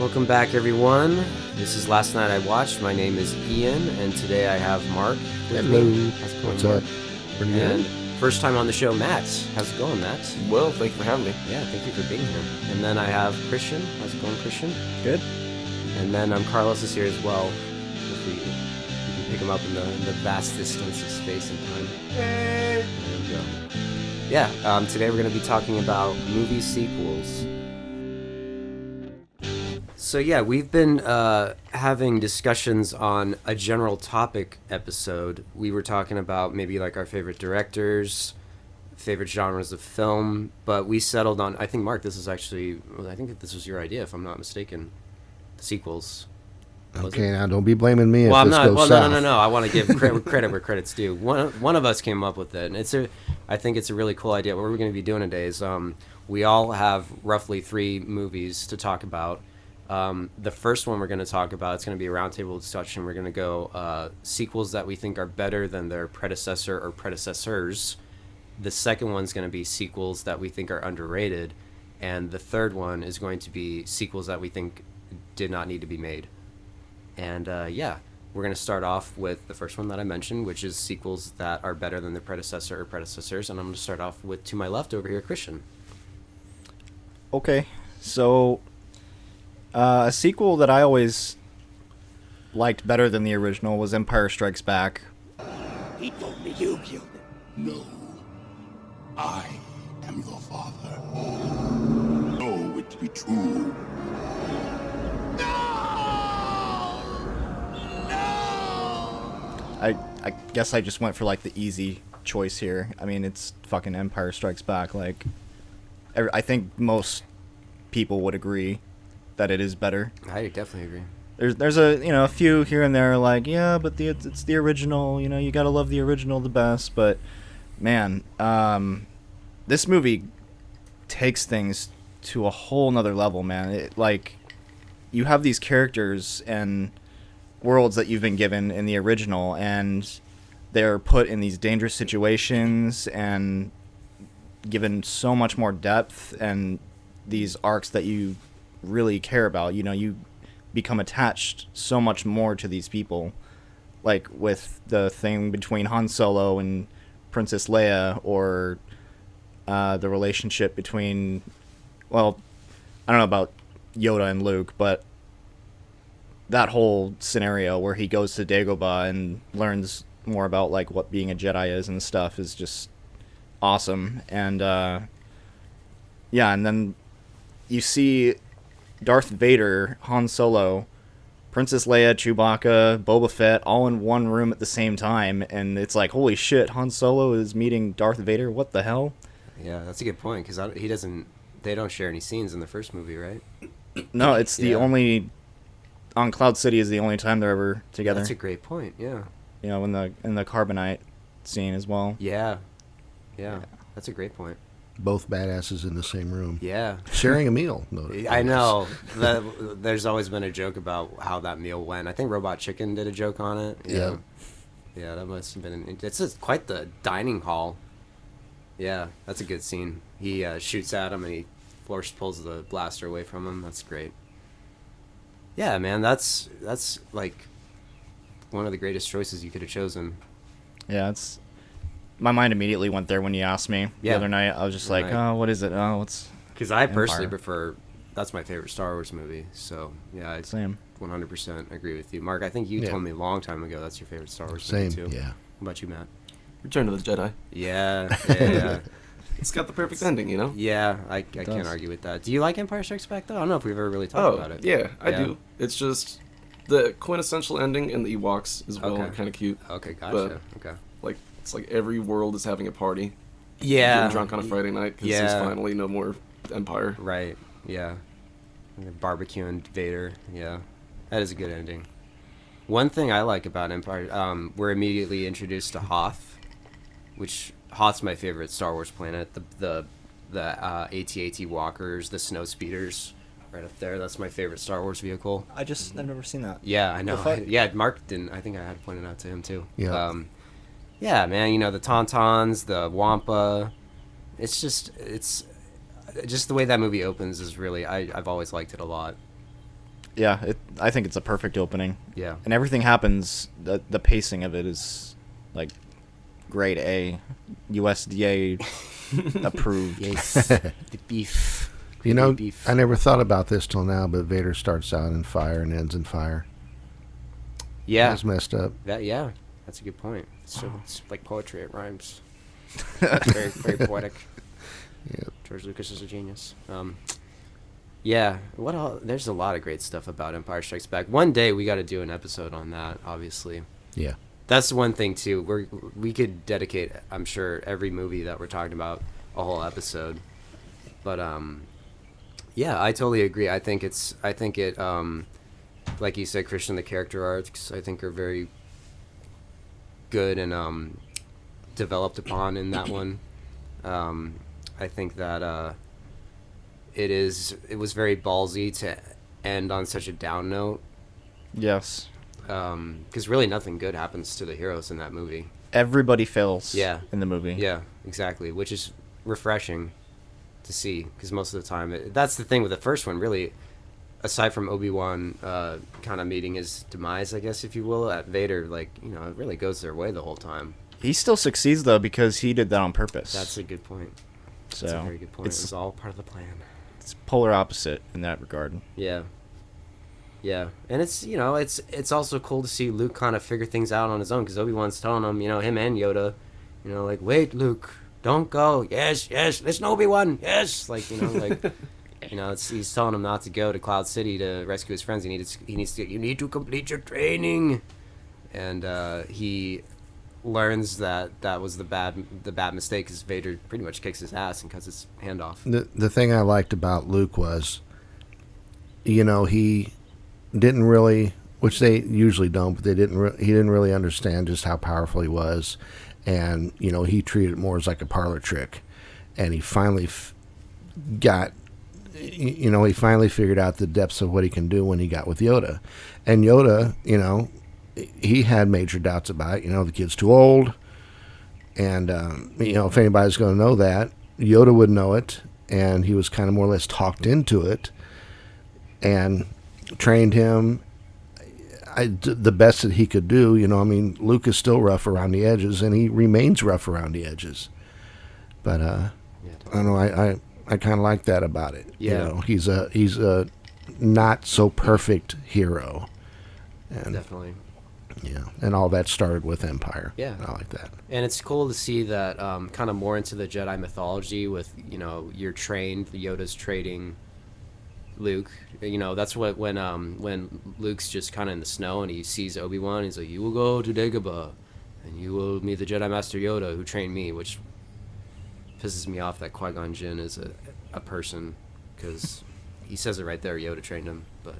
Welcome back, everyone. This is Last Night I Watched. My name is Ian, and today I have Mark with me. How's it going, What's Mark? up? Pretty And good. first time on the show, Matt. How's it going, Matt? Well, thank you for having me. Yeah, thank you for being here. And then I have Kristian. How's it going, Kristian? Good. And then Carlos is here as well. If you can pick him up in the vast distance of space and time. There we go. Yeah, today we're going to be talking about movie sequels. So yeah, we've been having discussions on a general topic episode. We were talking about maybe like our favorite directors, favorite genres of film, but we settled on, I think, Mark, I think this was your idea, if I'm not mistaken, the sequels. Okay, now don't be blaming me if Well, I'm this not. goes Well, south. no. I want to give credit where credit's due. One of us came up with it, and I think it's a really cool idea. What we're going to be doing today is we all have roughly 3 movies to talk about. The first one we're going to talk about, it's going to be a roundtable discussion. We're going to go sequels that we think are better than their predecessor or predecessors. The second one's going to be sequels that we think are underrated. And the third one is going to be sequels that we think did not need to be made. And we're going to start off with the first one that I mentioned, which is sequels that are better than their predecessor or predecessors. And I'm going to start off with, to my left over here, Kristian. Okay, so a sequel that I always liked better than the original was Empire Strikes Back. He told me you killed him. No. I am your father. Know it to be true. I guess I just went for like the easy choice here. I mean, it's fucking Empire Strikes Back. Like, I think most people would agree that it is better. I definitely agree. There's a few here and there like, yeah, but it's the original. You gotta love the original the best. But man, this movie takes things to a whole nother level, man. You have these characters and worlds that you've been given in the original, and they're put in these dangerous situations and given so much more depth and these arcs that you really care about. You become attached so much more to these people, like with the thing between Han Solo and Princess Leia, or the relationship between, well, I don't know about Yoda and Luke, but that whole scenario where he goes to Dagobah and learns more about like what being a Jedi is and stuff is just awesome. And and then you see Darth Vader, Han Solo, Princess Leia, Chewbacca, Boba Fett all in one room at the same time, and it's like, holy shit, Han Solo is meeting Darth Vader. What the hell? Yeah, that's a good point, because they don't share any scenes in the first movie, right? No, it's the only, on Cloud City is the only time they're ever together. That's a great point. Yeah. In the carbonite scene as well. Yeah. That's a great point. Both badasses in the same room. Yeah. Sharing a meal. No, I know. There's always been a joke about how that meal went. I think Robot Chicken did a joke on it. Yeah. Yeah, that must have been... It's quite the dining hall. Yeah, that's a good scene. He shoots at him and he pulls the blaster away from him. That's great. Yeah, man, that's like one of the greatest choices you could have chosen. Yeah, my mind immediately went there when you asked me the other night. I was just like, oh, what is it? Oh, it's... Because I personally prefer... That's my favorite Star Wars movie. So, yeah, I 100% agree with you. Mark, I think you told me a long time ago that's your favorite Star Wars movie, too. Yeah. What about you, Matt? Return to the Jedi. Yeah. It's got the perfect ending, you know? Yeah, I can't argue with that. Do you like Empire Strikes Back, though? I don't know if we've ever really talked about it. Yeah, I do. It's just the quintessential ending in the Ewoks as well. Okay. Kind of cute. Okay, gotcha. Okay. It's like every world is having a party. Yeah. Getting drunk on a Friday night because there's finally no more Empire. Right, yeah. Barbecuing Vader, yeah. That is a good ending. One thing I like about Empire, we're immediately introduced to Hoth, which Hoth's my favorite Star Wars planet. The AT-AT walkers, the snow speeders, right up there. That's my favorite Star Wars vehicle. I've never seen that. Yeah, I know. Yeah, Mark didn't. I think I had to point it out to him too. Yeah. Yeah, man. The Tauntauns, the Wampa. It's just the way that movie opens is really. I've always liked it a lot. Yeah, I think it's a perfect opening. Yeah. And everything happens. The pacing of it is like grade A, USDA approved. Yes. The beef. You know, Beef. I never thought about this till now, but Vader starts out in fire and ends in fire. Yeah. That's messed up. Yeah. That's a good point. It's like poetry. It rhymes. Very, very poetic. Yeah. George Lucas is a genius. Yeah. What else? There's a lot of great stuff about Empire Strikes Back. One day we got to do an episode on that. Obviously. Yeah. That's one thing too. We could dedicate, I'm sure, every movie that we're talking about a whole episode. But yeah, I totally agree. I think it, like you said, Kristian, the character arcs I think are very good and developed upon in that one. I think that it was very ballsy to end on such a down note. Yes. Because really nothing good happens to the heroes in that movie. Everybody fails. Yeah. In the movie. Yeah, exactly, which is refreshing to see, because most of the time that's the thing with the first one, really, aside from Obi-Wan kind of meeting his demise, I guess, if you will, at Vader, like, it really goes their way the whole time. He still succeeds though because he did that on purpose. That's a good point. So That's a very good point. It It's was all part of the plan. it's polar opposite in that regard. Yeah. Yeah, and it's also cool to see Luke kind of figure things out on his own, because Obi-Wan's telling him, him and Yoda, like, wait, Luke, don't go. Yes, listen, Obi-Wan. Yes, like, he's telling him not to go to Cloud City to rescue his friends. You need to complete your training, and he learns that was the bad mistake, because Vader pretty much kicks his ass and cuts his hand off. The thing I liked about Luke was, he didn't really, which they usually don't, but he didn't really understand just how powerful he was, and he treated it more as like a parlor trick, and he finally he finally figured out the depths of what he can do when he got with Yoda, and Yoda, he had major doubts about it. The kid's too old, and if anybody's going to know that, Yoda would know it, and he was kind of more or less talked into it, and trained him the best that he could do. Luke is still rough around the edges, and he remains rough around the edges. But I don't know. I kind of like that about it. Yeah. He's a not so perfect hero. And, Definitely. Yeah, and all that started with Empire. Yeah. I like that. And it's cool to see that kind of more into the Jedi mythology with, you're trained, Yoda's trading Luke. That's what when Luke's just kind of in the snow and he sees Obi-Wan, he's like, you will go to Dagobah and you will meet the Jedi Master Yoda who trained me, which pisses me off that Qui-Gon Jinn is a person, because he says it right there, Yoda trained him. But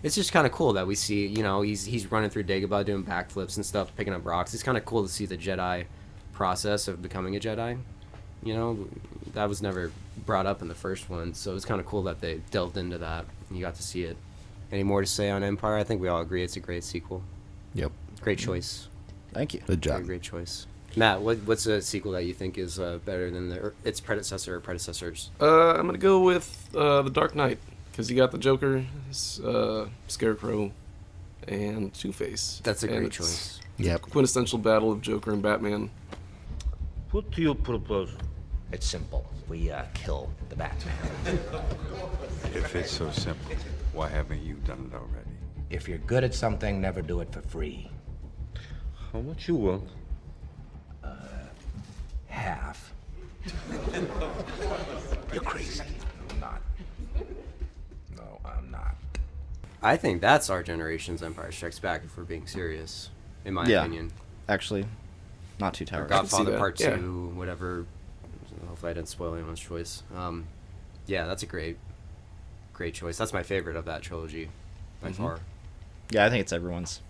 it's just kind of cool that we see, he's running through Dagobah doing backflips and stuff, picking up rocks. It's kind of cool to see the Jedi process of becoming a Jedi. That was never brought up in the first one, so it's kind of cool that they delved into that and you got to see it. Any more to say on Empire? I think we all agree it's a great sequel. Yep. Great choice. Thank you. Good job. Very great choice. Matt, what's a sequel that you think is better than its predecessor or predecessors? I'm gonna go with The Dark Knight, because you got the Joker, Scarecrow, and Two-Face. That's a great it's choice. Yep. Quintessential battle of Joker and Batman. What do you propose? It's simple. We kill the Batman. If it's so simple, why haven't you done it already? If you're good at something, never do it for free. How much you want? Half. You're crazy. I'm not. No, I'm not. I think that's our generation's Empire Strikes Back, if we're being serious, in my opinion. Actually, not too Or terrible. Godfather that, Part yeah. 2, whatever. Hopefully I didn't spoil anyone's choice. Yeah, that's a great choice. That's my favorite of that trilogy, by far. Yeah, I think it's everyone's.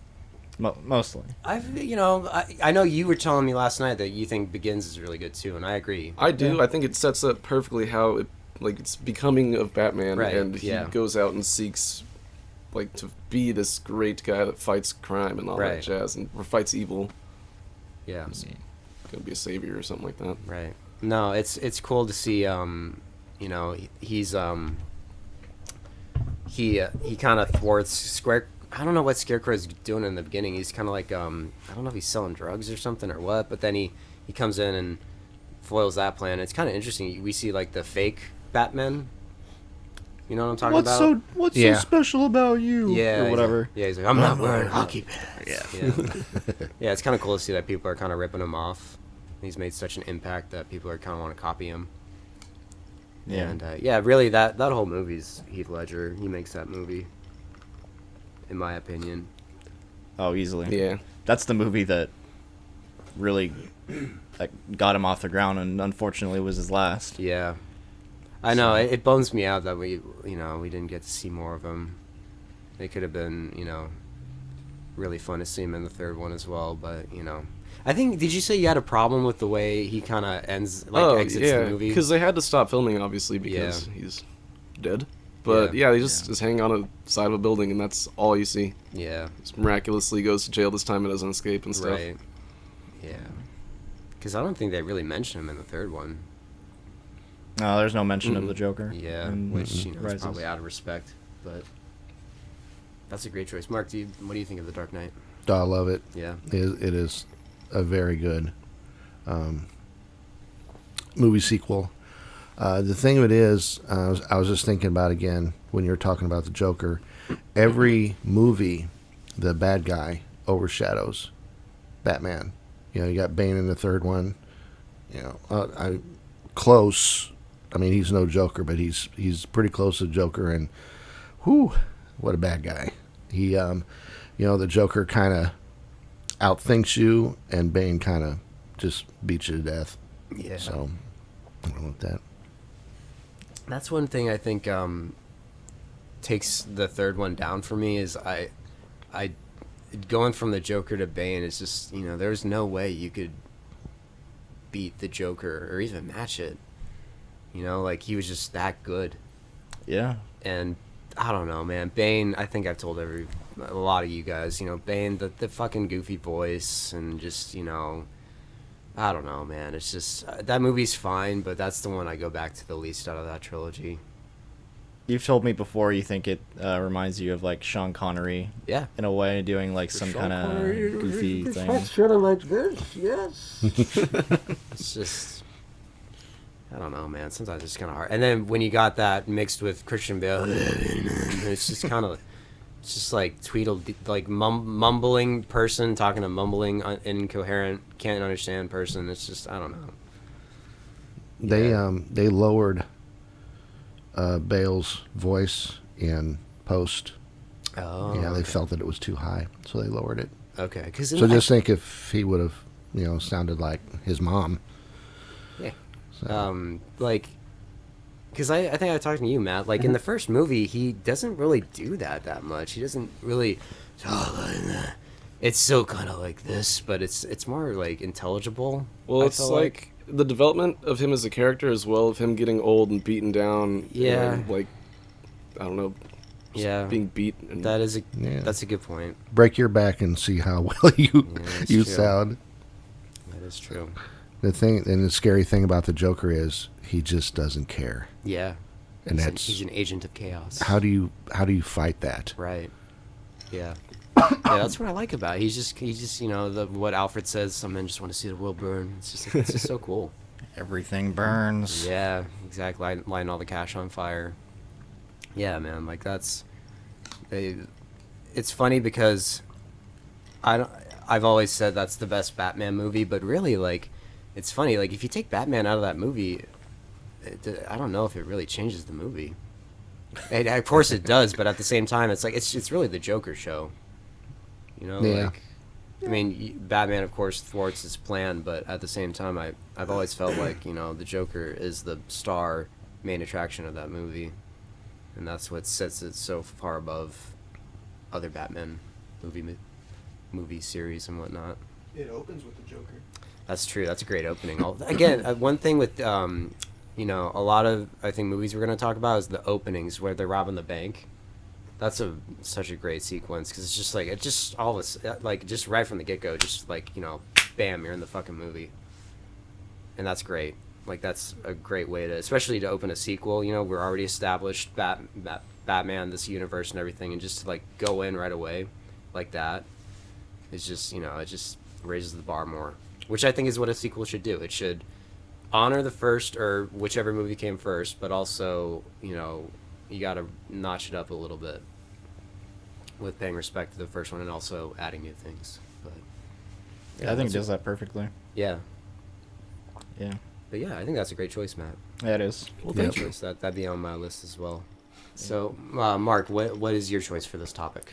Mostly. I know you were telling me last night that you think Begins is really good too, and I agree. I do. I think it sets up perfectly how it's becoming of Batman, Right, and he yeah. goes out and seeks to be this great guy that fights crime and all Right. that jazz, or fights evil. Yeah. Gonna be a savior or something like that. Right. No, it's cool to see. he kind of thwarts Square. I don't know what Scarecrow's doing in the beginning. He's kind of like I don't know if he's selling drugs or something or what. But then he comes in and foils that plan. It's kind of interesting. We see like the fake Batman. You know what I'm talking about? What's so special about you? Yeah, or whatever. He's like, I'm not wearing hockey pads. Yeah. Yeah, it's kind of cool to see that people are kind of ripping him off. He's made such an impact that people are kind of want to copy him. Yeah. And really, that whole movie's Heath Ledger. He makes that movie, in my opinion. Oh, easily. Yeah. That's the movie that really got him off the ground, and unfortunately was his last. Yeah, I know. It bums me out that we didn't get to see more of him. It could have been, really fun to see him in the third one as well. But I think, did you say you had a problem with the way he kind of exits the movie? Because they had to stop filming, obviously, because he's dead. But he just is hanging on a side of a building, and that's all you see. Yeah. Just miraculously goes to jail this time and doesn't escape and stuff. Right. Yeah. Because I don't think they really mention him in the third one. No, there's no mention of the Joker. Yeah, in which is Rises. probably out of respect, but that's a great choice. Mark, what do you think of The Dark Knight? I love it. Yeah. It is a very good movie sequel. The thing of it is, I was just thinking about again when you were talking about the Joker. Every movie, the bad guy overshadows Batman. You got Bane in the third one. Close. I mean, he's no Joker, but he's pretty close to Joker. And whew, what a bad guy. He, the Joker kind of outthinks you, and Bane kind of just beats you to death. Yeah. So I don't know what that. That's one thing I think takes the third one down for me is I going from the Joker to Bane is just, there's no way you could beat the Joker or even match it. He was just that good. Yeah. And I don't know, man. Bane, I think I've told a lot of you guys, Bane, the fucking goofy voice and just, I don't know, man. It's just, that movie's fine, but that's the one I go back to the least out of that trilogy. You've told me before you think it reminds you of like Sean Connery. Yeah. In a way, doing like some kind of goofy thing. That's sort of like this, yes. It's just, I don't know, man. Sometimes it's kind of hard. And then when you got that mixed with Christian Bale, it's just kind of, it's just like mumbling person talking to mumbling, incoherent, can't understand person. It's just, I don't know. They lowered Bale's voice in post. Oh. Yeah, they felt that it was too high, so they lowered it. Okay. So just think if he would have, sounded like his mom. Yeah. So. Because I think I was talking to you, Matt. Like, in the first movie, he doesn't really do that much. He doesn't really talk like that. It's still kind of like this, but it's more, like, intelligible. Well, I it's feel like the development of him as a character as well, of him getting old and beaten down. Yeah. And, I don't know. Yeah. Being beat. And That's a good point. Break your back and see how well you true. sound. That is true. The thing and the scary thing about the Joker is he just doesn't care. Yeah. And he's an agent of chaos. How do you fight that? Right. Yeah. Yeah, that's what I like about it. He's just what Alfred says, some men just want to see the world burn. It's just so cool. Everything burns. Yeah, exactly. Lighting all the cash on fire. Yeah, man, it's funny because I've always said that's the best Batman movie, but really, it's funny, if you take Batman out of that movie, I don't know if it really changes the movie. And of course it does, but at the same time, it's really the Joker show. Yeah. I mean, Batman, of course, thwarts his plan, but at the same time, I've always felt like, the Joker is the star main attraction of that movie. And that's what sets it so far above other Batman movie series and whatnot. It opens with the Joker. That's true. That's a great opening. Again, one thing with, a lot of, I think, movies we're going to talk about is the openings where they're robbing the bank. That's such a great sequence because it's just all this, just right from the get-go, bam, you're in the fucking movie. And that's great. That's a great way to, especially to open a sequel. We're already established Batman, this universe and everything, and just to like go in right away like that is just, it just raises the bar more, which I think is what a sequel should do. It should honor the first or whichever movie came first, but also, you got to notch it up a little bit with paying respect to the first one and also adding new things. But I think it does that perfectly. Yeah. Yeah. But yeah, I think that's a great choice, Matt. Yeah, it is. Well, thank you. That'd be on my list as well. So, Mark, what is your choice for this topic?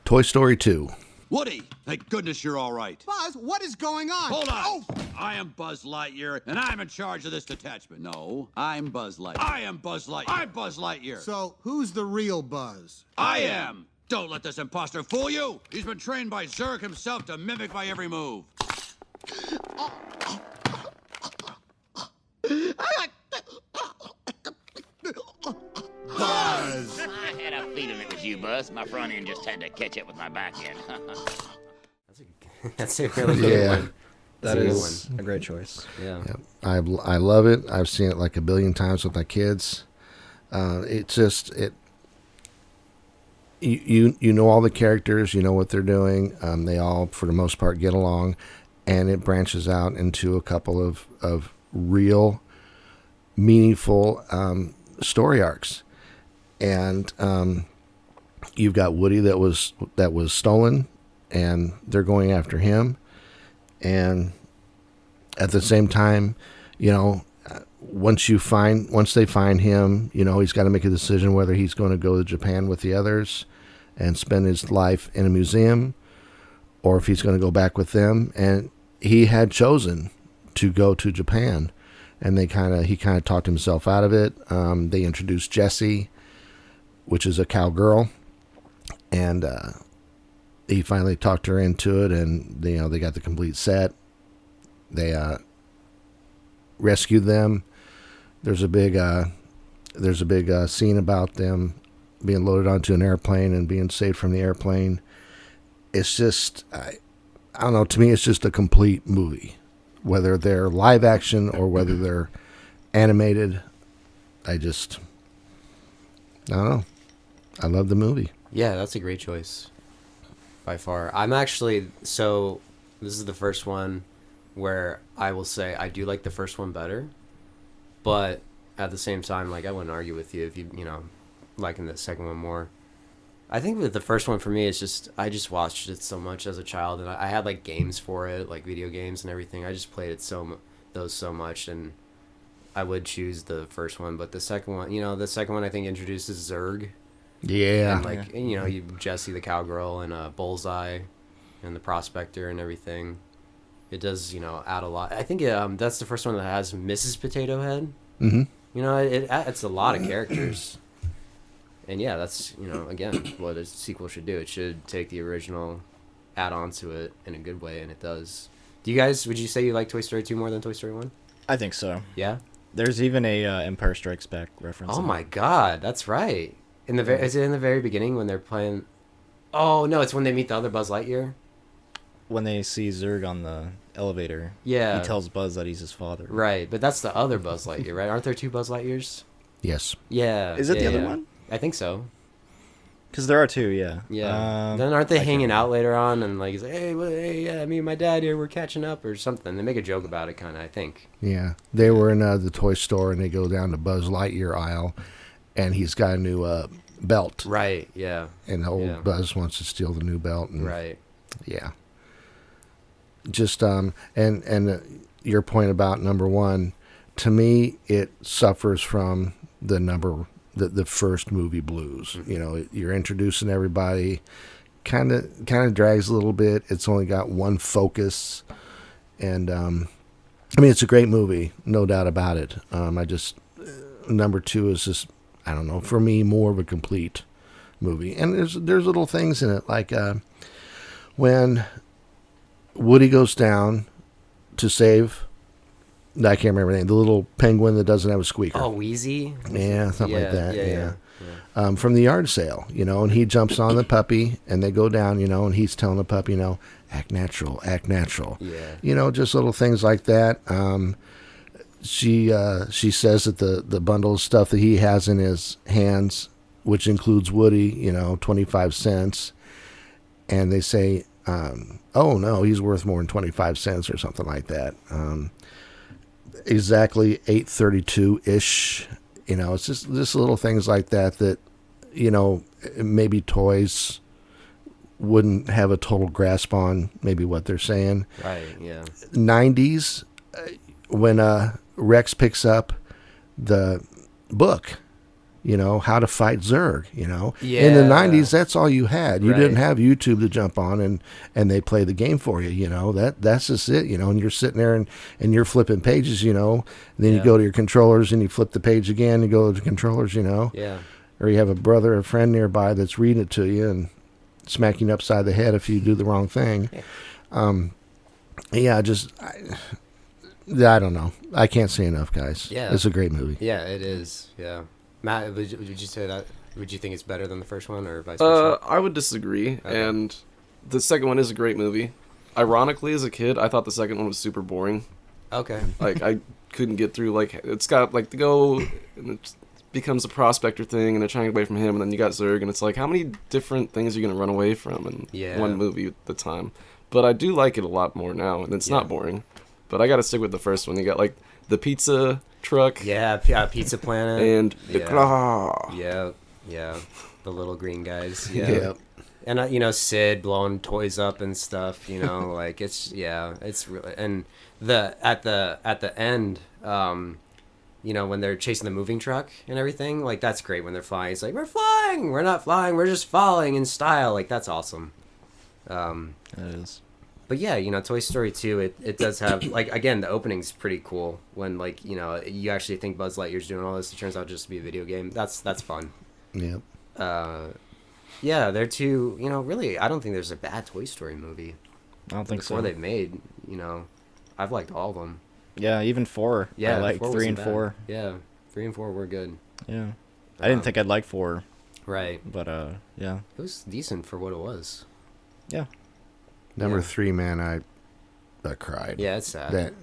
Toy Story 2. Woody, thank goodness you're all right. Buzz, what is going on? Hold on. Oh. I am Buzz Lightyear, and I'm in charge of this detachment. No, I'm Buzz Lightyear. I am Buzz Lightyear. I'm Buzz Lightyear. So, who's the real Buzz? I am. Don't let this imposter fool you. He's been trained by Zurg himself to mimic my every move. Buzz! I had a feeling it was you, Buzz. My front end just had to catch up with my back end. That's a really good one. That is a great choice. Yeah. Yep. I love it. I've seen it like a billion times with my kids. You know all the characters, you know what they're doing. They all, for the most part, get along, and it branches out into a couple of real, meaningful story arcs. And you've got Woody that was stolen, and they're going after him. And at the same time, once they find him, he's got to make a decision whether he's going to go to Japan with the others and spend his life in a museum, or if he's going to go back with them. And he had chosen to go to Japan, and he kind of talked himself out of it. They introduced Jessie, which is a cowgirl, and he finally talked her into it, and they got the complete set. They rescued them. There's a big scene about them being loaded onto an airplane and being saved from the airplane. It's just, I don't know, to me it's just a complete movie. Whether they're live action or whether they're animated, I don't know. I love the movie. Yeah, that's a great choice. By far. This is the first one where I will say I do like the first one better, but at the same time, like, I wouldn't argue with you if you liking the second one more. I think with the first one for me, it's just, I just watched it so much as a child, and I had like games for it, like video games and everything. I just played it so much, and I would choose the first one. But the second one, I think introduces Zurg. Yeah. And you Jessie the cowgirl and Bullseye and the prospector and everything. It does, add a lot. I think that's the first one that has Mrs. Potato Head. Mm-hmm. It adds a lot of characters. And yeah, that's, again, what a sequel should do. It should take the original, add on to it in a good way, and it does. Would you say you like Toy Story 2 more than Toy Story 1? I think so. Yeah? There's even a Empire Strikes Back reference. Oh my god, that's right. Is it in the very beginning when they're playing? Oh no, it's when they meet the other Buzz Lightyear. When they see Zurg on the elevator, yeah, he tells Buzz that he's his father. Right, but that's the other Buzz Lightyear, right? Aren't there two Buzz Lightyears? Yes. Yeah. Is it the other one? I think so. Because there are two, yeah. Yeah. Then aren't they hanging out later on and like, he's like, hey, me and my dad here, we're catching up or something. They make a joke about it, kind of, I think. Yeah. They were in the toy store, and they go down the Buzz Lightyear aisle, and he's got a new belt. Right, yeah. And old Buzz wants to steal the new belt. And, right. Yeah. Just, and your point about number one, to me, it suffers from the first movie blues. Mm-hmm. You're introducing everybody, kind of drags a little bit. It's only got one focus, and it's a great movie, no doubt about it. Number two is just, I don't know, for me, more of a complete movie. And there's little things in it, like when Woody goes down to save, I can't remember the name, the little penguin that doesn't have a squeaker. Oh, Wheezy? Yeah, something like that. Yeah. From the yard sale, and he jumps on the puppy, and they go down, and he's telling the puppy, act natural, act natural. Yeah. Just little things like that. She says that the bundle of stuff that he has in his hands which includes Woody, 25 cents. And they say, oh, no, he's worth more than 25 cents or something like that. Exactly 832-ish. It's just little things like that, maybe toys wouldn't have a total grasp on maybe what they're saying. Right, yeah. 90s, when Rex picks up the book, How to Fight Zurg, Yeah. In the 90s, that's all you had. You Right. didn't have YouTube to jump on and they play the game for you, that's just it, and you're sitting there and you're flipping pages, and then you go to your controllers and you flip the page again, you go to the controllers, Yeah. or you have a brother or friend nearby that's reading it to you and smacking you upside the head if you do the wrong thing. Yeah. I don't know. I can't say enough, guys. Yeah. It's a great movie. Yeah, it is. Yeah. Matt, would you say that? Would you think it's better than the first one, or vice versa? I would disagree, and the second one is a great movie. Ironically, as a kid, I thought the second one was super boring. Okay. Like, I couldn't get through, it's got, to go, and it becomes a prospector thing, and they're trying to get away from him, and then you got Zurg, and it's like, how many different things are you going to run away from in one movie at the time? But I do like it a lot more now, and it's not boring. But I got to stick with the first one. You got, the pizza truck. Yeah, Pizza Planet. And the claw. Yeah, yeah. The little green guys. Yeah. Yeah. And, Sid blowing toys up and stuff, it's really, and at the end, when they're chasing the moving truck and everything, that's great when they're flying. It's like, we're flying! We're not flying, we're just falling in style. That's awesome. It is. But yeah, Toy Story 2, it does have, again, the opening's pretty cool when, you actually think Buzz Lightyear's doing all this. It turns out just to be a video game. That's fun. Yep. Yeah, they're two, really, I don't think there's a bad Toy Story movie. I don't think before so. they've made, I've liked all of them. Yeah, even 4. Yeah, I like 4 3 and wasn't 4. bad. Yeah, 3 and 4 were good. Yeah. I didn't think I'd like 4. Right. But, yeah. It was decent for what it was. Yeah. Number 3, man, I cried. Yeah, it's sad.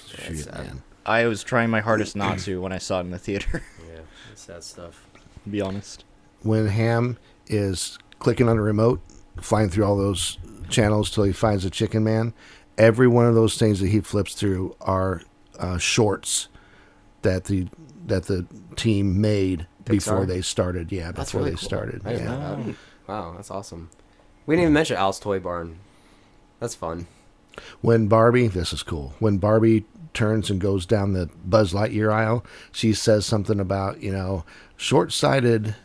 Shit, sad. man. I was trying my hardest not to when I saw it in the theater. Yeah, it's sad stuff. To be honest. When Ham is clicking on the remote, flying through all those channels till he finds a chicken man, every one of those things that he flips through are shorts that the team made before they started. Yeah, That's before really they cool. started. I didn't Yeah. know that. Wow, that's awesome. We didn't even mention Al's Toy Barn. That's fun. When Barbie, this is cool. When Barbie turns and goes down the Buzz Lightyear aisle, she says something about, short-sighted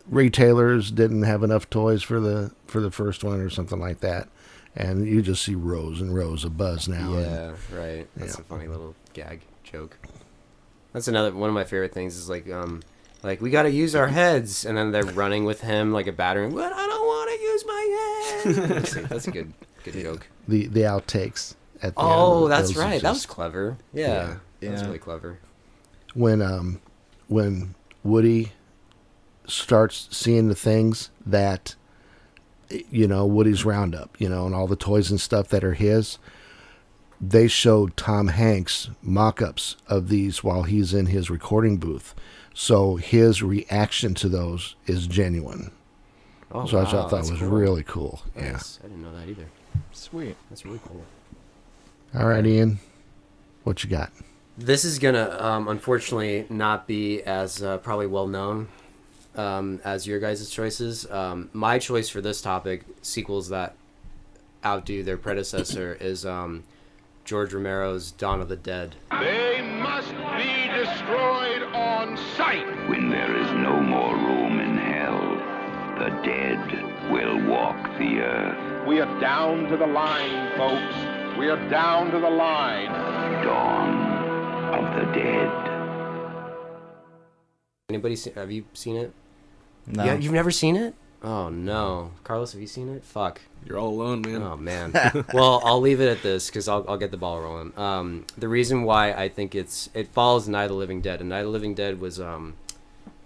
retailers didn't have enough toys for the first one or something like that. And you just see rows and rows of Buzz now. Yeah, right. That's a funny little gag joke. That's another one of my favorite things is we got to use our heads, and then they're running with him like a battering. But I don't want to use my head. That's a good joke. The outtakes at the Oh, end. that's Those right. are That was just- clever. Yeah. That was Yeah. really clever. When Woody starts seeing the things that Woody's Roundup, and all the toys and stuff that are his, they showed Tom Hanks mock-ups of these while he's in his recording booth. So his reaction to those is genuine. Oh, So I wow, thought that that's was cool. really cool. Yes, I didn't know that either. Sweet. That's really cool. Yeah. All right, Ian, what you got? This is gonna unfortunately not be as probably well known as your guys' choices. My choice for this topic, sequels that outdo their predecessor, is George Romero's Dawn of the Dead. They must be destroyed on sight. When there is no more room in hell, the dead will walk the earth. We are down to the line, folks. We are down to the line. Dawn of the Dead. Anybody have you seen it? No. Yeah, you've never seen it? Oh no, Carlos, have you seen it? Fuck. You're all alone, man. Oh man. Well, I'll leave it at this because I'll get the ball rolling. The reason why I think it follows Night of the Living Dead, and Night of the Living Dead was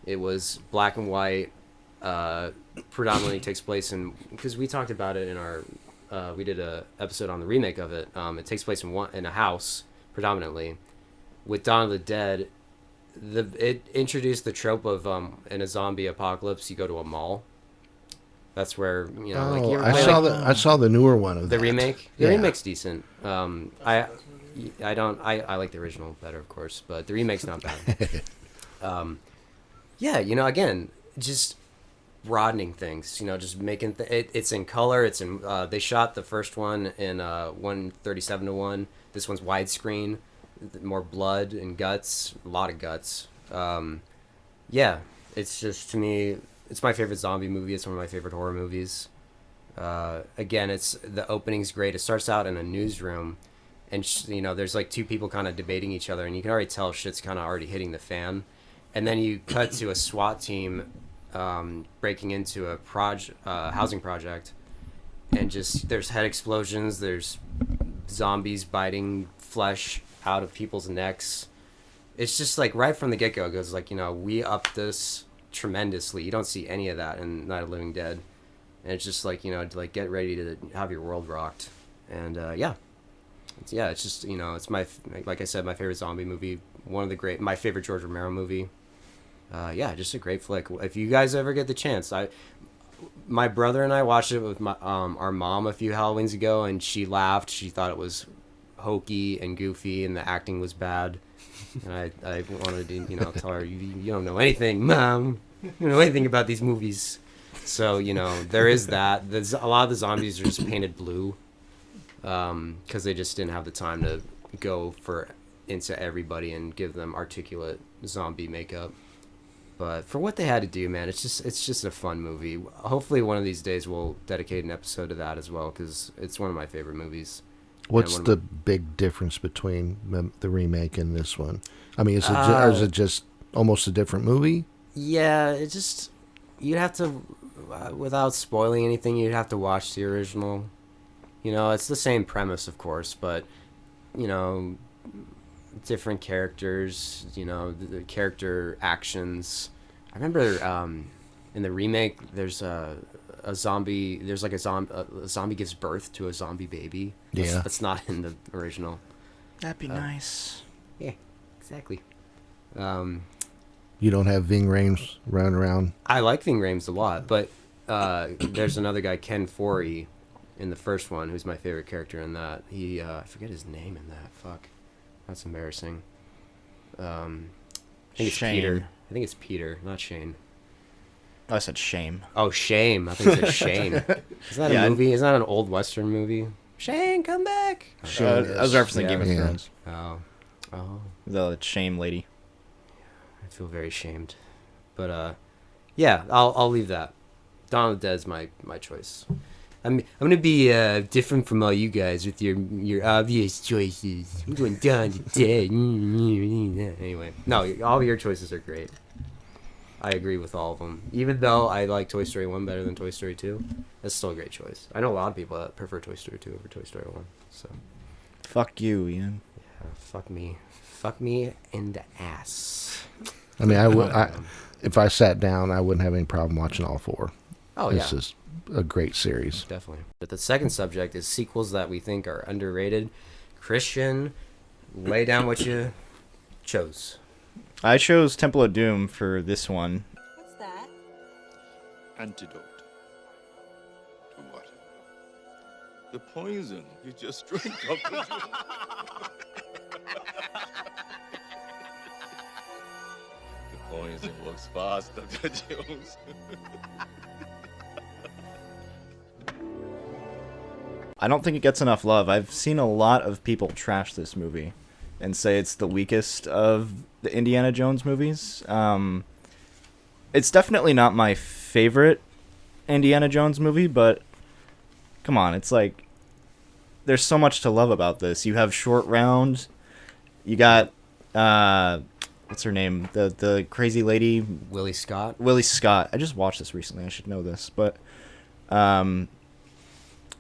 it was black and white. Predominantly takes place in, because we talked about it in our we did a episode on the remake of it. It takes place in a house predominantly. With Dawn of the Dead, it introduced the trope of in a zombie apocalypse, you go to a mall. That's where I saw the newer one of the that. remake. The remake's decent. I like the original better, of course, but the remake's not bad. Yeah, again, just broadening things. Just making it's in color. It's in. They shot the first one in 1:37:1. This one's widescreen, more blood and guts, a lot of guts. Yeah, it's just, to me, it's my favorite zombie movie. It's one of my favorite horror movies. Again, the opening's great. It starts out in a newsroom, and there's like two people kind of debating each other, and you can already tell shit's kind of already hitting the fan. And then you cut to a SWAT team breaking into a housing project, and just there's head explosions, there's zombies biting flesh out of people's necks. It's just like right from the get-go, it goes like, we upped this tremendously. You don't see any of that in Night of the Living Dead, and it's just like, like get ready to have your world rocked. And it's just, it's like I said, my favorite zombie movie, my favorite George Romero movie. Just a great flick. If you guys ever get the chance, my brother and I watched it with our mom a few Halloweens ago, and she laughed. She thought it was hokey and goofy, and the acting was bad. And I wanted to, tell her, you don't know anything, Mom. You don't know anything about these movies. So, there is that. There's a lot of the zombies are just painted blue, because they just didn't have the time to go into everybody and give them articulate zombie makeup. But for what they had to do, man, it's just a fun movie. Hopefully one of these days we'll dedicate an episode to that as well, because it's one of my favorite movies. What's the big difference between the remake and this one? I mean, is it just almost a different movie? Yeah, you'd have to, without spoiling anything, you'd have to watch the original. It's the same premise, of course, but, different characters, the character actions. I remember in the remake, there's a zombie. There's like a zombie gives birth to a zombie baby. That's not in the original. That'd be nice. Yeah, exactly. You don't have Ving Rhames running around. I like Ving Rhames a lot, but there's another guy, Ken Foree, in the first one, who's my favorite character in that. I forget his name in that. Fuck. That's embarrassing. I think it's Shane. Peter. I think it's Peter, not Shane. Oh, I said shame. Oh, Shame. I think it's Shane. Isn't that a movie? Isn't that an old Western movie? Shane, come back. I was referencing Game of Thrones. Oh. The shame lady. I feel very shamed. But, I'll leave that. Dawn of the Dead is my choice. I'm gonna be different from all you guys with your obvious choices. I'm going Dawn of the Dead. Anyway, no, all your choices are great. I agree with all of them. Even though I like Toy Story 1 better than Toy Story 2, that's still a great choice. I know a lot of people that prefer Toy Story 2 over Toy Story 1. So, fuck you, Ian. Yeah, fuck me. Fuck me in the ass. I mean, if I sat down, I wouldn't have any problem watching all four. Oh, this is a great series. Definitely. But the second subject is sequels that we think are underrated. Kristian, lay down what you chose. I chose Temple of Doom for this one. What's that? Antidote. To what? The poison you just drank, Dr. Jones. The poison works fast, Dr. Jones. I don't think it gets enough love. I've seen a lot of people trash this movie and say it's the weakest of the Indiana Jones movies. It's definitely not my favorite Indiana Jones movie, but come on, it's like there's so much to love about this. You have Short Round, you got what's her name? The crazy lady, Willie Scott. Willie Scott. I just watched this recently. I should know this, but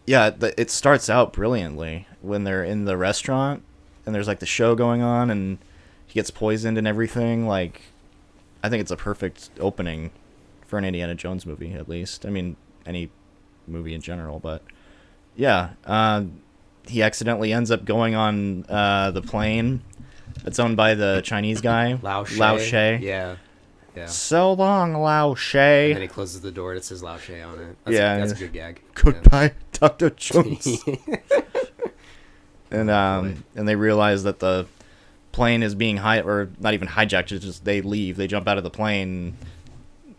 it starts out brilliantly when they're in the restaurant and there's like the show going on and he gets poisoned and everything. Like, I think it's a perfect opening for an Indiana Jones movie, at least. I mean, any movie in general, but yeah, he accidentally ends up going on the plane It's owned by the Chinese guy, Lao Lao She. She. Yeah. So long, Lao She. And then he closes the door and it says Lao She on it. That's a good gag. Goodbye, Dr. Jones. And they realize that the plane is being or not even hijacked. It's just they leave. They jump out of the plane.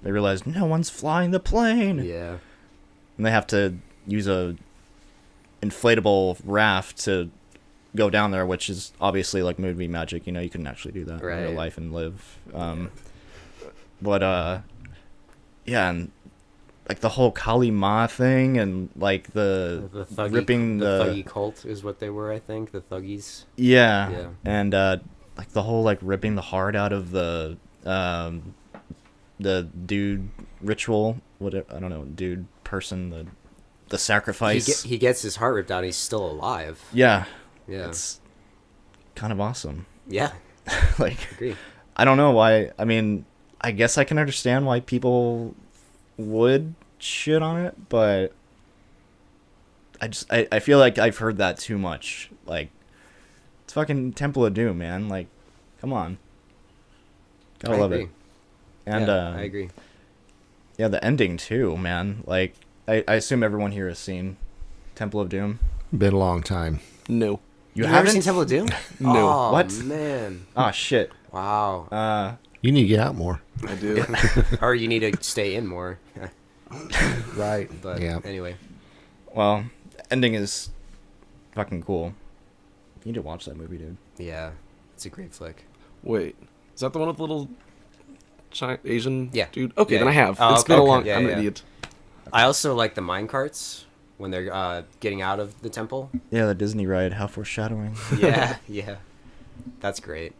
They realize no one's flying the plane. Yeah. And they have to use a inflatable raft to go down there, which is obviously like movie magic. You know, you couldn't actually do that in real life and live. But yeah, and like the whole Kali Ma thing, and like the thuggy, ripping the thuggy cult is what they were, I think. The thuggies. Yeah. And like the whole like ripping the heart out of the dude ritual. I don't know, dude person. The sacrifice. He gets his heart ripped out. He's still alive. Yeah. Yeah. It's kind of awesome. Yeah. Like, agree. I don't know why. I mean, I guess I can understand why people would shit on it, but I feel like I've heard that too much. Like, it's fucking Temple of Doom, man. Like, come on. Gotta love it. And I agree. Yeah, the ending too, man. Like, I assume everyone here has seen Temple of Doom. Been a long time. No. You've never seen Temple of Doom? No. Oh, What? Man. Oh shit. Wow. You need to get out more. I do. Or you need to stay in more. Right. But anyway. Well, ending is fucking cool. You need to watch that movie, dude. Yeah. It's a great flick. Wait. Is that the one with the little Asian dude? Okay, Yeah. then I have. Oh, It's okay, been a okay. long... Yeah, I'm yeah. an idiot. I also like the mine carts when they're getting out of the temple. Yeah, the Disney ride. How foreshadowing. Yeah, yeah. That's great.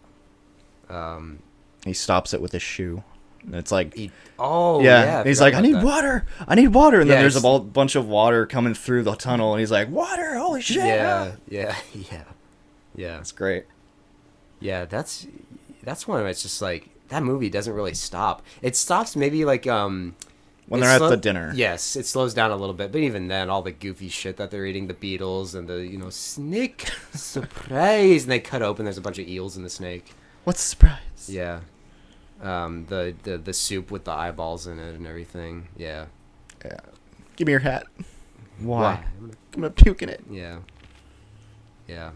He stops it with his shoe. And it's like... yeah. He's like, I need water. I need water. And then Yeah, there's a bunch of water coming through the tunnel. And he's like, water. Holy shit. Yeah. That's great. Yeah, that's one of it's just like that movie doesn't really stop. It stops maybe like when they're at the dinner. Yes, it slows down a little bit, but even then, all the goofy shit that they're eating, the beetles and the snake surprise, and they cut open. There's a bunch of eels in the snake. What's the surprise? Yeah, the soup with the eyeballs in it and everything. Yeah. Give me your hat. Why? I'm gonna puke in it. Yeah.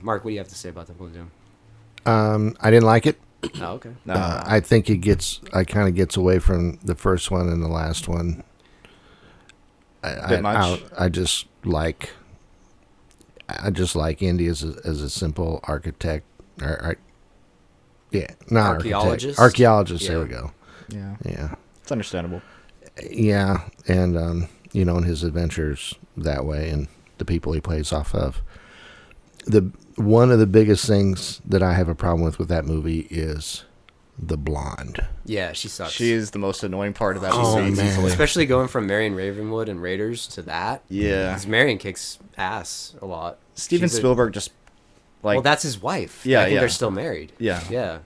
Mark, what do you have to say about Temple of Doom? I didn't like it. Oh, okay. I think it kind of gets away from the first one and the last one. I just like Indy as a simple architect. Archaeologist. Archaeologist. Yeah. There we go. Yeah. It's understandable. Yeah, and in his adventures that way, and the people he plays off of. One of the biggest things that I have a problem with that movie is the blonde. Yeah, she sucks. She is the most annoying part of that movie. movie. Especially going from Marion Ravenwood and Raiders to that. Yeah. Because Marion kicks ass a lot. Steven Spielberg just like... Well, that's his wife. Yeah, I think they're still married. Yeah. Yeah.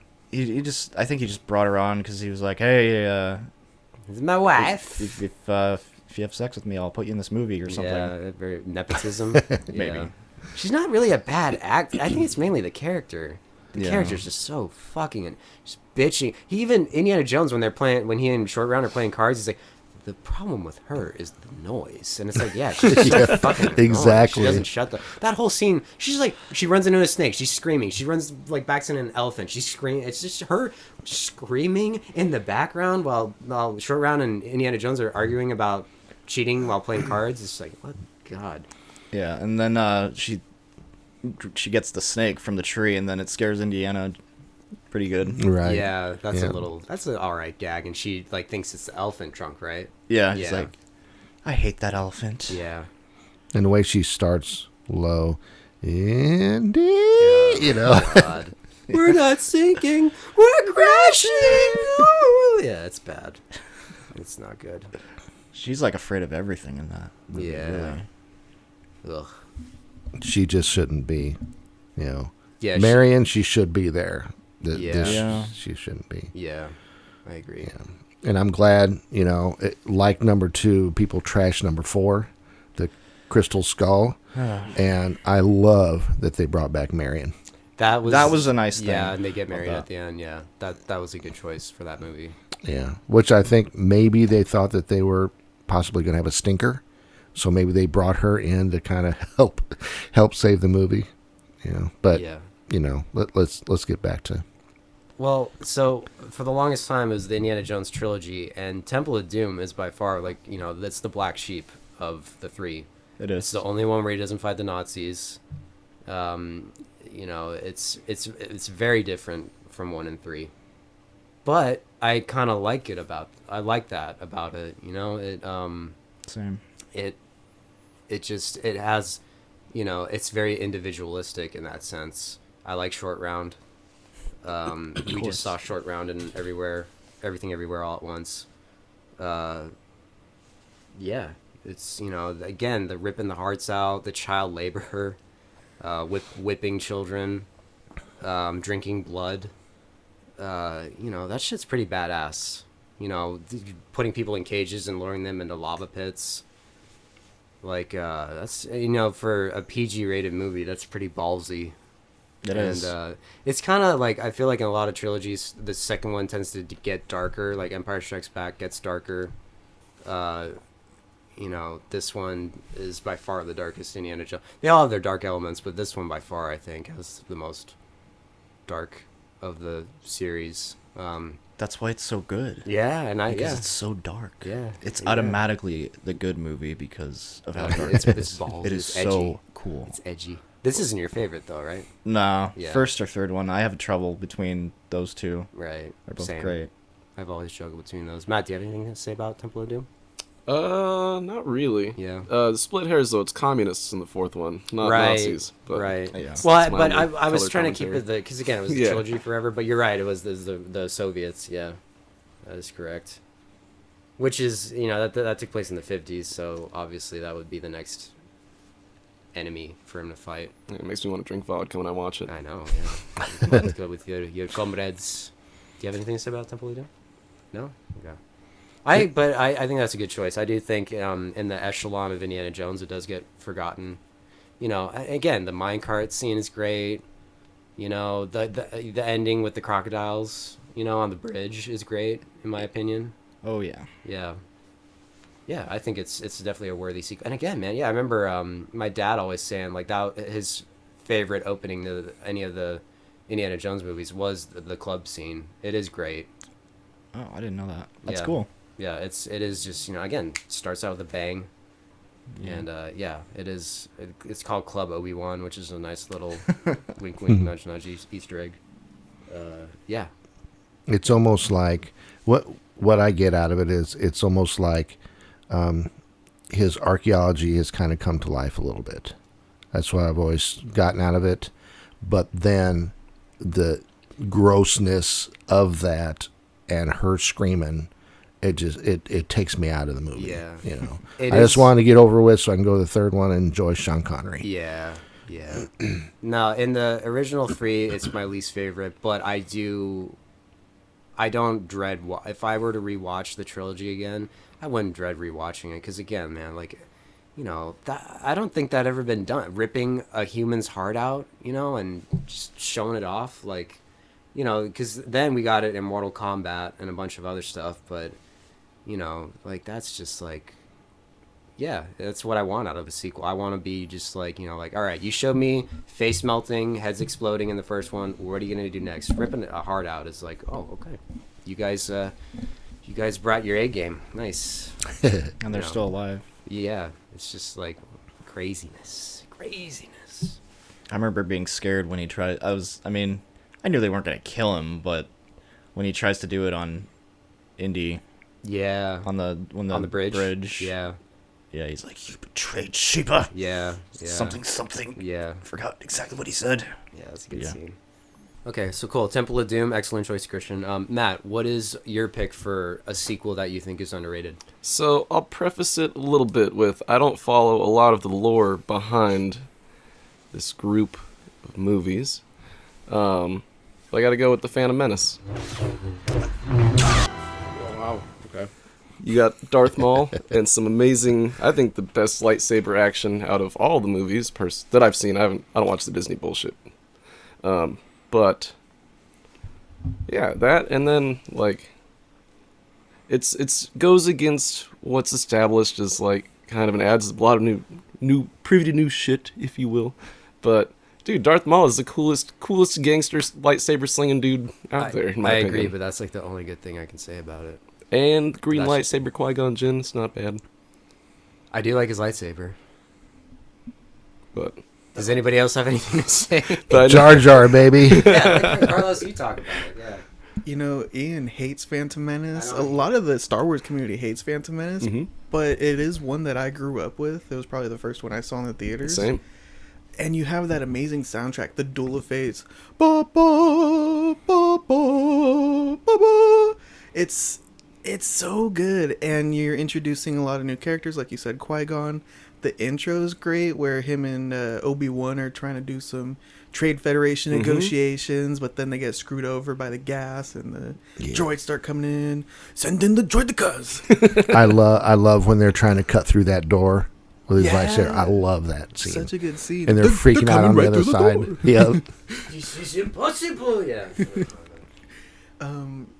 I think he just brought her on because he was like, hey, this is my wife. If you have sex with me, I'll put you in this movie or something. Yeah, very nepotism. Maybe. Yeah. She's not really a bad actor. I think it's mainly the character. The character's just so fucking just bitching. Even Indiana Jones, when he and Short Round are playing cards, he's like, the problem with her is the noise. And it's like, yeah, she's just fucking annoying. Exactly. She doesn't shut that whole scene. She's like, she runs into a snake. She's screaming. She runs backs into an elephant. She's screaming. It's just her screaming in the background while Short Round and Indiana Jones are arguing about cheating while playing cards. It's like, what? God. Yeah, and then she gets the snake from the tree, and then it scares Indiana pretty good. Right. Yeah, that's an alright gag, and she thinks it's the elephant trunk, right? Yeah, she's like, I hate that elephant. Yeah. And the way she starts low, Indy, God. We're not sinking, we're crashing. Yeah, it's bad. It's not good. She's afraid of everything in that movie, Yeah. really. Ugh. She just shouldn't be, Yeah, Marion, she should be there. She shouldn't be. Yeah, I agree. Yeah. And I'm glad, like number 2, people trash number 4, the Crystal Skull, and I love that they brought back Marion. That was a nice thing. Yeah, and they get married at the end. Yeah, that was a good choice for that movie. Yeah, which I think maybe they thought that they were possibly going to have a stinker, so maybe they brought her in to kind of help save the movie. But let's get back to. Well, so for the longest time it was the Indiana Jones trilogy, and Temple of Doom is by far that's the black sheep of the three. It is. It's the only one where he doesn't fight the Nazis. It's very different from 1 and 3, but I kind of like that about it. Same. It has, it's very individualistic in that sense. I like Short Round. We just saw Short Round in Everything Everywhere All at Once. Yeah, it's again, the ripping the hearts out, the child labor, whipping children, drinking blood. That shit's pretty badass. Putting people in cages and luring them into lava pits. Like that's for a PG rated movie, that's pretty ballsy. It is. It's kind of like, I feel like in a lot of trilogies, the second one tends to get darker. Like Empire Strikes Back gets darker. This one is by far the darkest Indiana Jones. They all have their dark elements, but this one by far, I think, has the most dark of the series. That's why it's so good. Yeah, because it's so dark. Yeah, it's automatically the good movie because of how dark it is. It is so cool. It's edgy. This isn't your favorite though, right? No, yeah. First or third one. I have trouble between those two. Right, they're both Same. Great. I've always struggled between those. Matt, do you have anything to say about Temple of Doom? Not really. Yeah. The split hairs though, it's communists in the fourth one, not Nazis. But right. Yeah. Well, but I was trying to keep it because again it was the trilogy forever. But you're right, it was the Soviets. Yeah, that is correct. Which is that took place in the 50s, so obviously that would be the next enemy for him to fight. Yeah, it makes me want to drink vodka when I watch it. I know. Yeah. Let's go with your comrades. Do you have anything to say about Temple of Doom? No. Okay. I think that's a good choice. I do think in the echelon of Indiana Jones, it does get forgotten. Again, the minecart scene is great. The ending with the crocodiles, on the bridge is great in my opinion. Oh yeah. Yeah. Yeah, I think it's definitely a worthy sequel. And again, man, I remember my dad always saying like that his favorite opening to any of the Indiana Jones movies was the club scene. It is great. Oh, I didn't know that. That's cool. Yeah, it is just again, starts out with a bang, and it is. It's called Club Obi-Wan, which is a nice little wink, wink, nudge, nudge Easter egg. Yeah, it's almost like what I get out of it is it's almost like his archaeology has kind of come to life a little bit. That's what I've always gotten out of it, but then the grossness of that and her screaming. It takes me out of the movie. Yeah, I just wanted to get over with so I can go to the third one and enjoy Sean Connery. Yeah. No, in the original 3, it's my least favorite, but I don't dread. If I were to rewatch the trilogy again, I wouldn't dread rewatching it because again, man, like, that I don't think that ever been done. Ripping a human's heart out, and just showing it off, like, because then we got it in Mortal Kombat and a bunch of other stuff, but. Like that's just like, yeah, that's what I want out of a sequel. I want to be just like, like, all right, you showed me face melting, heads exploding in the first one. What are you gonna do next? Ripping a heart out is like, oh, okay, you guys brought your A game, nice, and they're still alive. Yeah, it's just like craziness. I remember being scared when he tried. I knew they weren't gonna kill him, but when he tries to do it on Indy. Yeah. On the bridge. Yeah. Yeah, he's like, you betrayed Sheba. Yeah. Something. Yeah. Forgot exactly what he said. Yeah, that's a good scene. Okay, so cool. Temple of Doom, excellent choice, Kristian. Matt, what is your pick for a sequel that you think is underrated? So I'll preface it a little bit with I don't follow a lot of the lore behind this group of movies. But I got to go with The Phantom Menace. Wow. Okay. You got Darth Maul and some amazing, I think the best lightsaber action out of all the movies that I've seen. I don't watch the Disney bullshit. But yeah, that, and then like it's goes against what's established as like kind of an adds a lot of new shit, if you will. But dude, Darth Maul is the coolest gangster lightsaber slinging dude out there. In my opinion. Agree, but that's like the only good thing I can say about it. And green lightsaber Qui-Gon Jinn, it's not bad. I do like his lightsaber. But does anybody else have anything to say? Jar Jar, baby. Yeah, Carlos, you talk about it. Yeah. You know, Ian hates Phantom Menace. A lot of the Star Wars community hates Phantom Menace, but it is one that I grew up with. It was probably the first one I saw in the theaters. Same. And you have that amazing soundtrack, the Duel of Fates. Ba, ba, ba, ba, ba, ba. It's so good, and you're introducing a lot of new characters, like you said, Qui-Gon. The intro is great, where him and Obi-Wan are trying to do some Trade Federation negotiations, but then they get screwed over by the gas, and the droids start coming in. Send in the droidicas! I love when they're trying to cut through that door with his lightsaber. I love that scene. Such a good scene. And they're freaking out on the other side. Yeah. This is impossible. Yeah.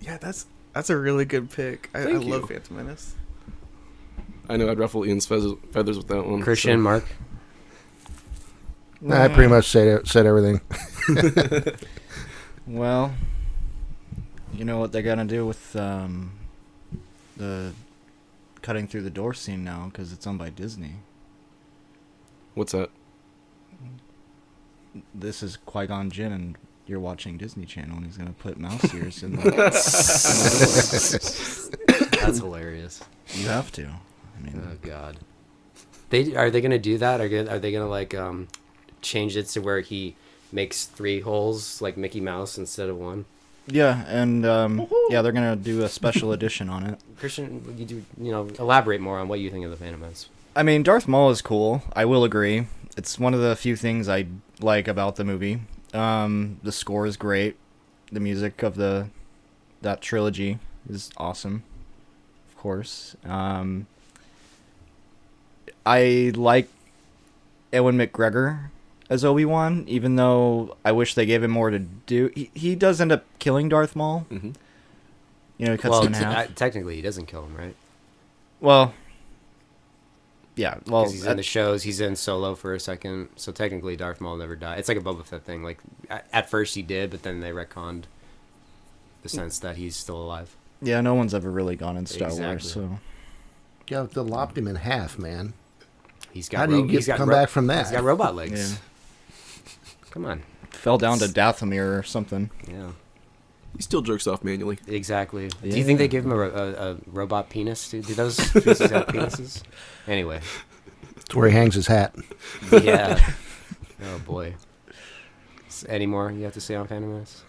Yeah, that's a really good pick. I love Phantom Menace. I know I'd ruffle Ian's feathers with that one. Christian, Mark. I pretty much said everything. Well, you know what they're gonna do with the cutting through the door scene now, because it's owned by Disney. What's that? This is Qui-Gon Jinn, and you're watching Disney Channel, and he's gonna put mouse ears in the. That's hilarious. You have to. I mean, oh god. Are they gonna do that? Are they gonna like change it to where he makes 3 holes like Mickey Mouse instead of 1? Yeah, and yeah, they're gonna do a special edition on it. Christian, elaborate more on what you think of the Phantom Menace. I mean, Darth Maul is cool. I will agree. It's one of the few things I like about the movie. The score is great. The music of that trilogy is awesome. Of course. I like Ewan McGregor as Obi-Wan, even though I wish they gave him more to do. He does end up killing Darth Maul. Mm-hmm. You know, he cuts him in half. Technically, he doesn't kill him, right? Well, yeah. Well, he's in the shows. He's in Solo for a second, so technically Darth Maul never died. It's like a Boba Fett thing. Like at first he did, but then they retconned the sense that he's still alive. Yeah, no one's ever really gone in Star Wars, so. Yeah, they lopped him in half, man. How do you come back from that? He's got robot legs. Yeah. Come on. Fell down to Dathomir or something. Yeah. He still jerks off manually. Exactly. Yeah. Do you think they give him a robot penis? Do those species have penises? Anyway. It's where he hangs his hat. Yeah. Oh, boy. Any more you have to say on Phantom Menace?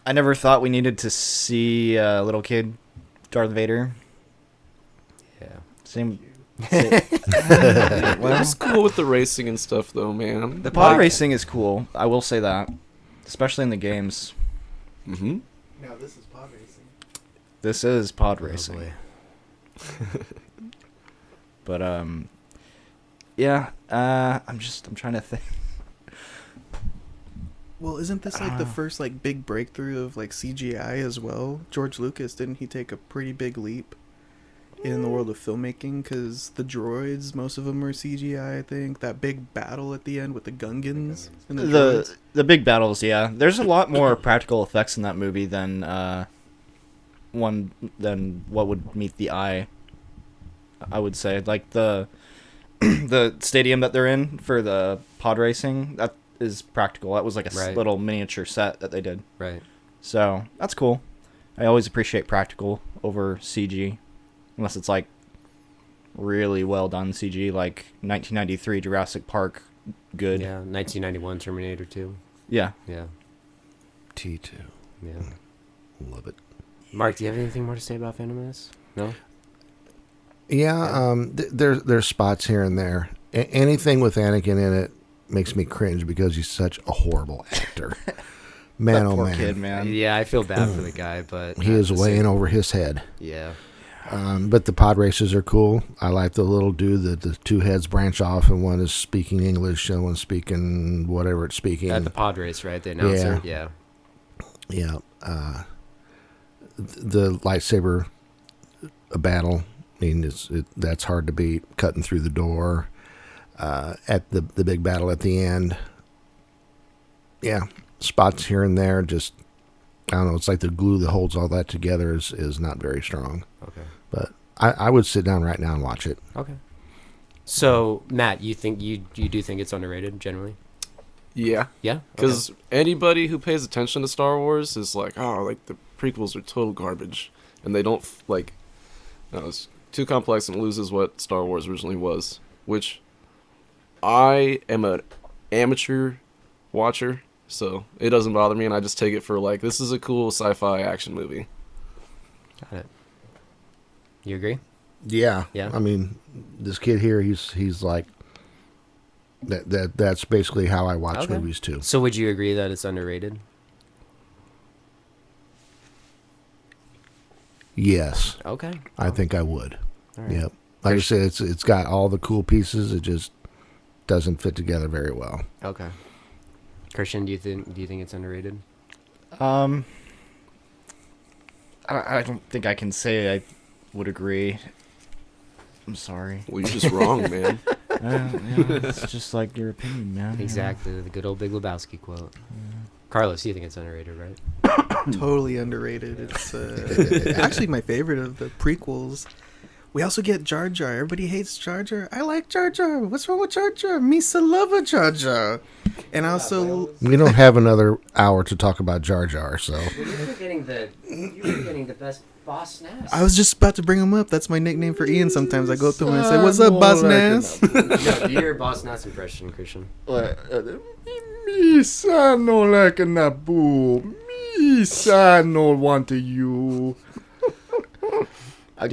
I never thought we needed to see a little kid Darth Vader. Yeah. Same. Well, it's cool with the racing and stuff, though, man. The pod racing is cool. I will say that, especially in the games. Mm-hmm. Now this is pod racing. This is pod racing. But yeah. I'm trying to think. Well, isn't this like the first like big breakthrough of like CGI as well? George Lucas, didn't he take a pretty big leap in the world of filmmaking? Because the droids, most of them are CGI, I think. That big battle at the end with the Gungans and the droids. The big battles, yeah. There's a lot more practical effects in that movie than what would meet the eye, I would say. Like the stadium that they're in for the pod racing, that is practical. That was like a little miniature set that they did. Right. So that's cool. I always appreciate practical over CG, unless it's like really well done CG, like 1993 Jurassic Park. Good. Yeah. 1991 Terminator 2. Yeah. Yeah. T2. Yeah. Love it. Mark, do you have anything more to say about Phantom Menace? No. Yeah. There's spots here and there. Anything with Anakin in it makes me cringe because he's such a horrible actor. Man, that oh poor man. kid, man. Yeah, I feel bad for the guy, but he is way in over his head. Yeah. But the pod races are cool. I like the little dude that the two heads branch off, and one is speaking English and one's speaking whatever it's speaking. At the pod race, right? The announcer. Yeah. Yeah. The lightsaber battle. I mean, that's hard to beat. Cutting through the door. At the big battle at the end. Yeah. Spots here and there, just, I don't know, it's like the glue that holds all that together is not very strong. Okay. But I would sit down right now and watch it. Okay. So, Matt, you do think it's underrated generally? Yeah. Yeah? Because anybody who pays attention to Star Wars is like, oh, like the prequels are total garbage. And they don't, it's too complex and loses what Star Wars originally was. Which I am an amateur watcher. So it doesn't bother me, and I just take it for this is a cool sci-fi action movie. Got it. You agree? Yeah. Yeah. I mean, this kid here, he's like that's basically how I watch movies too. So would you agree that it's underrated? Yes. Okay. I think I would. All right. Yep. Like I said, it's got all the cool pieces. It just doesn't fit together very well. Okay. Kristian, do you think it's underrated? I don't think I can say I would agree. I'm sorry. Well, you're just wrong, man. It's just like your opinion, man. Exactly, the good old Big Lebowski quote. Carlos, you think it's underrated, right? Totally underrated. It's actually my favorite of the prequels. We also get Jar Jar. Everybody hates Jar Jar. I like Jar Jar. What's wrong with Jar Jar? Misa love a Jar Jar. And also, we don't have another hour to talk about Jar Jar, so. You're forgetting the best Boss Nass. I was just about to bring him up. That's my nickname for Ian. Sometimes I go up to him and I say, "What's up, Boss Nass?" Do your Boss Nass impression, Kristian. Misa no like a Naboo. Misa no want to you. I'll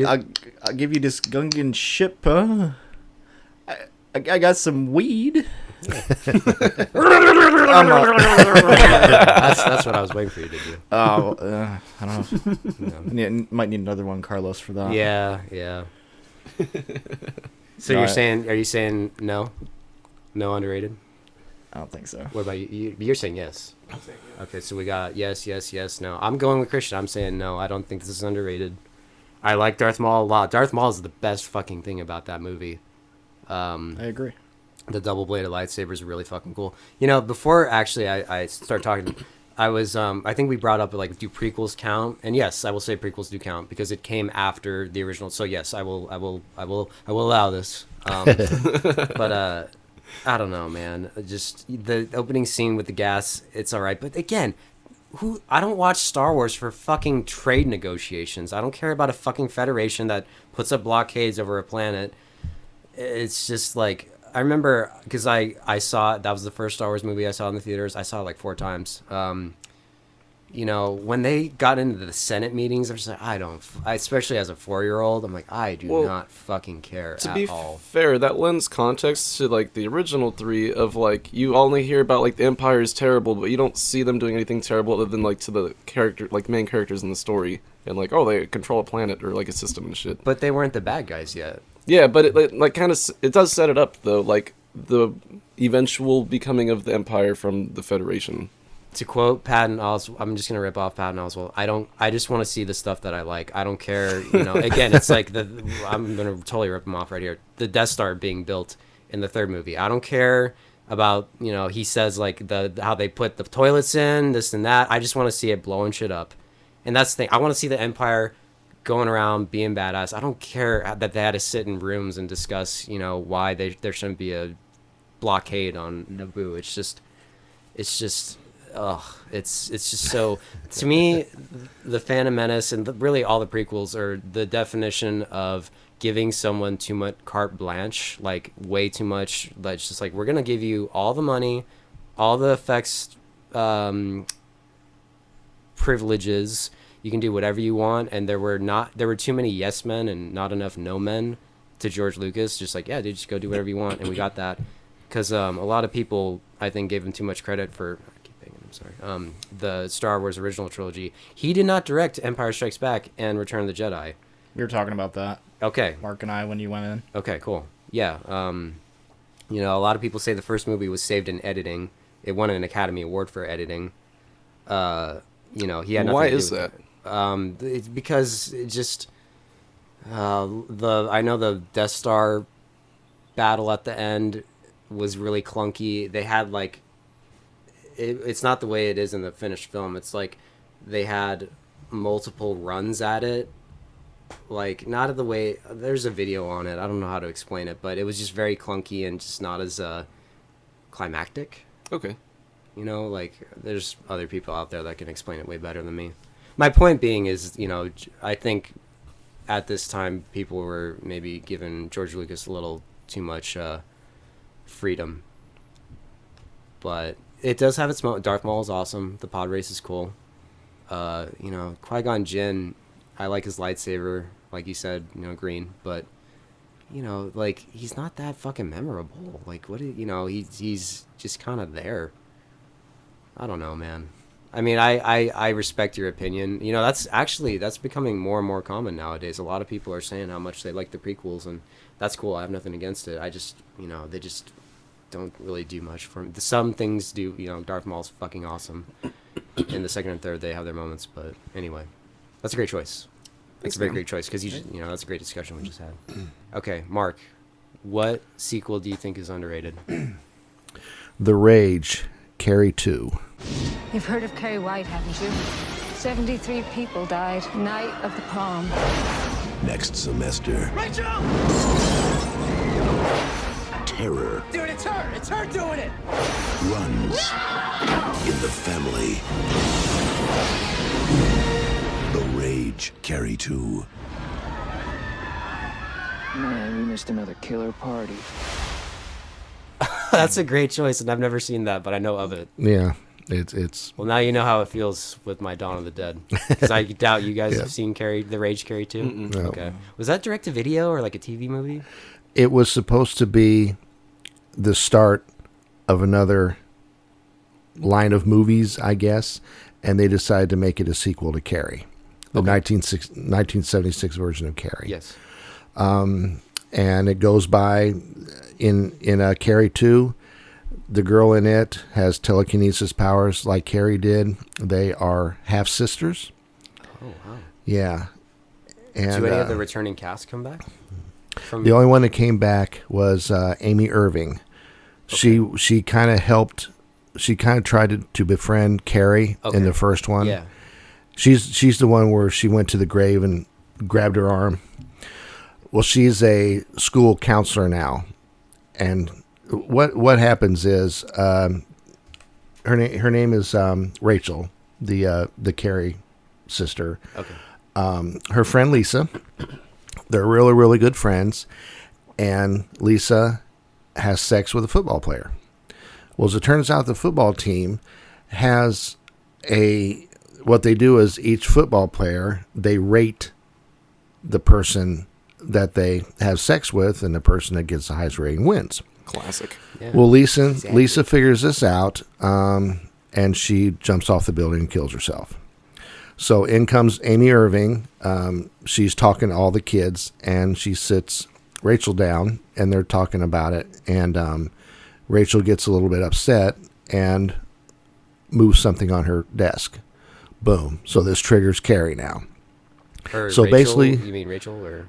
give you this Gungan ship, huh? I got some weed. That's what I was waiting for you to do. I don't know. Might need another one, Carlos, for that. Yeah. So are you saying no? No underrated? I don't think so. What about you? You're saying yes. Okay, so we got yes, no. I'm going with Kristian. I'm saying no. I don't think this is underrated. I like Darth Maul a lot. Darth Maul is the best fucking thing about that movie. I agree. The double-bladed lightsabers are really fucking cool. You know, before actually I start talking, I was I think we brought up do prequels count? And yes, I will say prequels do count because it came after the original. So yes, I will allow this. But I don't know, man. Just the opening scene with the gas, it's all right. But again, I don't watch Star Wars for fucking trade negotiations. I don't care about a fucking federation that puts up blockades over a planet. It's just I remember because I saw it. That was the first Star Wars movie I saw in the theaters. I saw it 4 times. You know, when they got into the Senate meetings, I was like, especially as a 4-year-old, I'm like, I do not fucking care at all. To be fair, that lends context to the original 3 of you only hear about the Empire is terrible, but you don't see them doing anything terrible other than to the character, main characters in the story, and they control a planet or a system and shit. But they weren't the bad guys yet. Yeah, but it does set it up though, the eventual becoming of the Empire from the Federation. To quote Patton Oswalt, I'm just gonna rip off Patton Oswalt. I just want to see the stuff that I like. I don't care. You know, again, it's I'm gonna totally rip him off right here. The Death Star being built in the 3rd movie. I don't care about he says how they put the toilets in, this and that. I just want to see it blowing shit up, and that's the thing. I want to see the Empire going around being badass. I don't care that they had to sit in rooms and discuss why there shouldn't be a blockade on Naboo. It's just it's just so, to me, the Phantom Menace and really all the prequels are the definition of giving someone too much carte blanche, way too much. It's just we're gonna give you all the money, all the effects, privileges. You can do whatever you want, and there were too many yes men and not enough no men to George Lucas. Just yeah, dude, just go do whatever you want, and we got that because a lot of people I think gave him too much credit for. The Star Wars original trilogy. He did not direct Empire Strikes Back and Return of the Jedi. We were talking about that. Okay. Mark and I when you went in. Okay, cool. Yeah. You know, a lot of people say the first movie was saved in editing. It won an Academy Award for editing. You know, he had nothing Why to do is with that? It's because it just I know the Death Star battle at the end was really clunky. They had like it's not the way it is in the finished film. It's like they had multiple runs at it. Like not of the way there's a video on it. I don't know how to explain it, but it was just very clunky and just not as climactic. Okay. You know, like there's other people out there that can explain it way better than me. My point being is, you know, I think at this time people were maybe giving George Lucas a little too much freedom. But it does have its moment. Darth Maul is awesome. The pod race is cool. You know, Qui-Gon Jinn, I like his lightsaber, like you said, you know, green, but you know, like he's not that fucking memorable. Like you know, he's just kind of there. I don't know, man. I mean, I respect your opinion. You know, that's becoming more and more common nowadays. A lot of people are saying how much they like the prequels, and that's cool. I have nothing against it. I just, you know, they just don't really do much for me. Some things do. You know, Darth Maul's fucking awesome. In the second and third, they have their moments, but anyway, that's a great choice. It's a very great choice because you know that's a great discussion we just had. Okay, Mark, what sequel do you think is underrated? The Rage, Carrie 2. You've heard of Carrie White, haven't you? 73 people died night of the prom. Next semester. Rachel! Terror Dude, it's her! It's her doing it! runs in the family. The Rage, Carrie 2. Man, we missed another killer party. That's a great choice, and I've never seen that, but I know of it. Yeah, it's. Well, now you know how it feels with my Dawn of the Dead, because I doubt you guys have seen The Rage Carrie 2. No. Okay, was that direct to video or like a TV movie? It was supposed to be the start of another line of movies, I guess, and they decided to make it a sequel to Carrie, the 1976 version of Carrie. Yes. And it goes by in Carrie 2, the girl in it has telekinesis powers like Carrie did. They are half sisters. Oh wow. Yeah. And do any of the returning cast come back? The only one that came back was Amy Irving. Okay. She kind of helped. She kind of tried to befriend Carrie in the first one. Yeah. She's the one where she went to the grave and grabbed her arm. Well, she's a school counselor now, and what happens is her name is Rachel, the Carrie sister. Okay. Her friend Lisa, they're really, really good friends, and Lisa has sex with a football player. Well, as it turns out, the football team has what they do is each football player, they rate the person that they have sex with, and the person that gets the highest rating wins. Classic. Yeah. Well, Lisa figures this out, and she jumps off the building and kills herself. So in comes Amy Irving. She's talking to all the kids, and she sits Rachel down, and they're talking about it. And Rachel gets a little bit upset and moves something on her desk. Boom. So this triggers Carrie now. So Rachel, basically, you mean Rachel or?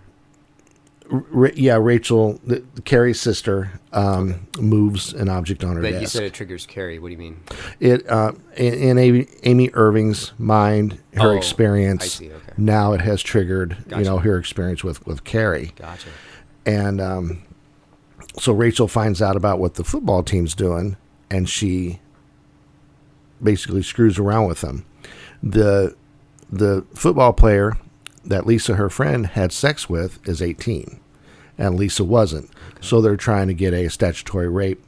Rachel, Carrie's sister, moves an object on her desk. But you said it triggers Carrie. What do you mean? It in Amy Irving's mind, her experience. I see. Okay. Now it has triggered, Gotcha. her experience with Carrie. Gotcha. And so Rachel finds out about what the football team's doing, and she basically screws around with them. The football player that Lisa, her friend, had sex with is 18, and Lisa wasn't. Okay. So they're trying to get a statutory rape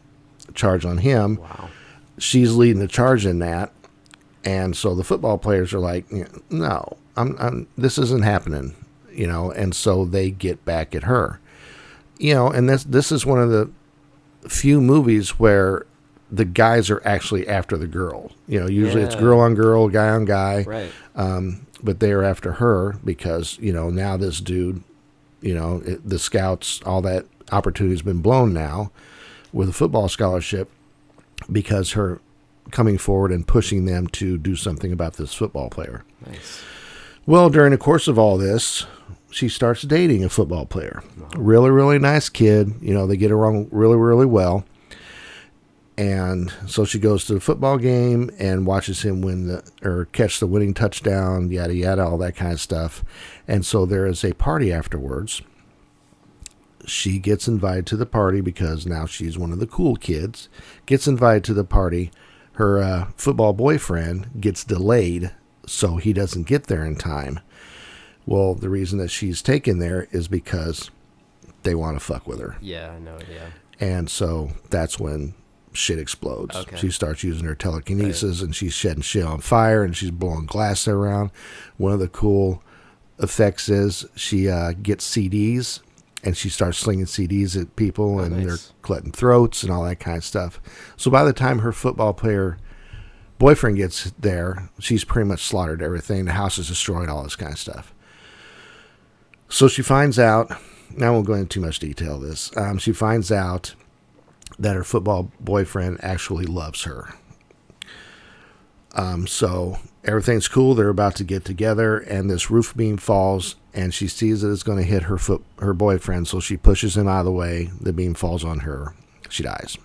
charge on him. Wow. She's leading the charge in that, and so the football players are like, no, this isn't happening, and so they get back at her. And this is one of the few movies where the guys are actually after the girl. Usually it's girl on girl, guy on guy. Right. but they are after her because, now this dude, the scouts, all that opportunity's been blown now with a football scholarship because her coming forward and pushing them to do something about this football player. Nice. Well, during the course of all this, she starts dating a football player. Wow. Really, really nice kid. They get along really, really well. And so she goes to the football game and watches him catch the winning touchdown, yada, yada, all that kind of stuff. And so there is a party afterwards. She gets invited to the party because now she's one of the cool kids. Gets invited to the party. Her football boyfriend gets delayed, so he doesn't get there in time. Well, the reason that she's taken there is because they want to fuck with her. Yeah, I know, yeah. And so that's when shit explodes. Okay. She starts using her telekinesis, and she's setting shit on fire, and she's blowing glass around. One of the cool effects is she gets CDs, and she starts slinging CDs at people, and they're cutting throats and all that kind of stuff. So by the time her football player boyfriend gets there, she's pretty much slaughtered everything. The house is destroyed, all this kind of stuff. So she finds out, now I won't go into too much detail of this, she finds out that her football boyfriend actually loves her. So everything's cool. They're about to get together, and this roof beam falls, and she sees that it's going to hit her boyfriend, so she pushes him out of the way. The beam falls on her. She dies.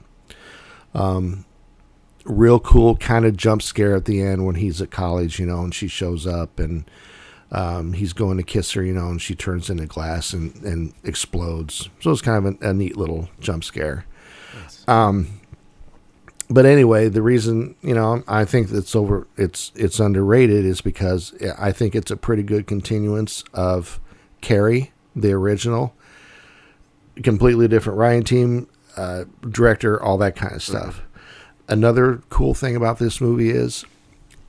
Real cool kind of jump scare at the end when he's at college, and she shows up, and he's going to kiss her, and she turns into glass and explodes. So it's kind of a neat little jump scare. Nice. But anyway, the reason, I think it's underrated is because I think it's a pretty good continuance of Carrie, the original. Completely different writing team, director, all that kind of stuff. Mm-hmm. Another cool thing about this movie is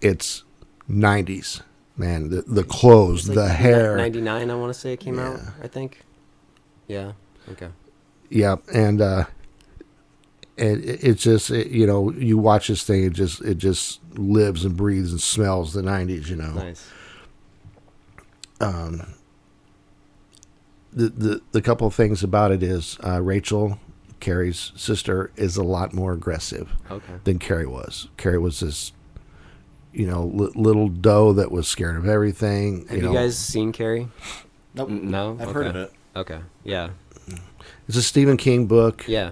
it's 90s. Man, the clothes, the hair. 99, I want to say it came out, I think. Yeah, okay. Yeah, and it's just, you watch this thing, it just lives and breathes and smells the 90s, Nice. The couple of things about it is Rachel, Carrie's sister, is a lot more aggressive than Carrie was. Carrie was this, little doe that was scared of everything. Have you guys seen Carrie? Nope. No? I've heard of it. Okay, yeah. It's a Stephen King book. Yeah.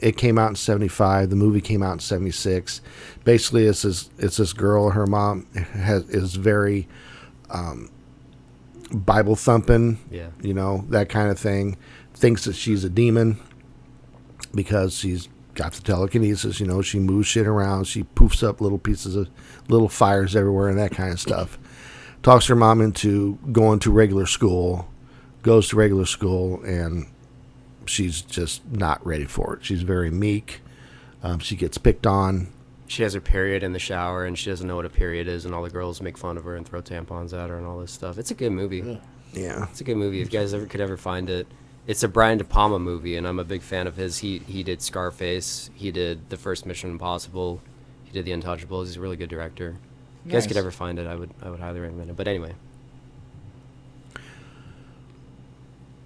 It came out in 1975. The movie came out in 1976. Basically, it's this girl. Her mom is very Bible thumping. Yeah. That kind of thing. Thinks that she's a demon because she's got the telekinesis. She moves shit around. She poofs up little pieces of little fires everywhere and that kind of stuff. Talks her mom into going to regular school. Goes to regular school, and she's just not ready for it. She's very meek. She gets picked on. She has her period in the shower, and she doesn't know what a period is, and all the girls make fun of her and throw tampons at her and all this stuff. It's a good movie. Yeah. It's a good movie. If you guys could ever find it. It's a Brian De Palma movie, and I'm a big fan of his. He did Scarface. He did the first Mission Impossible. He did The Untouchables. He's a really good director. If you guys could ever find it, I would highly recommend it. But anyway.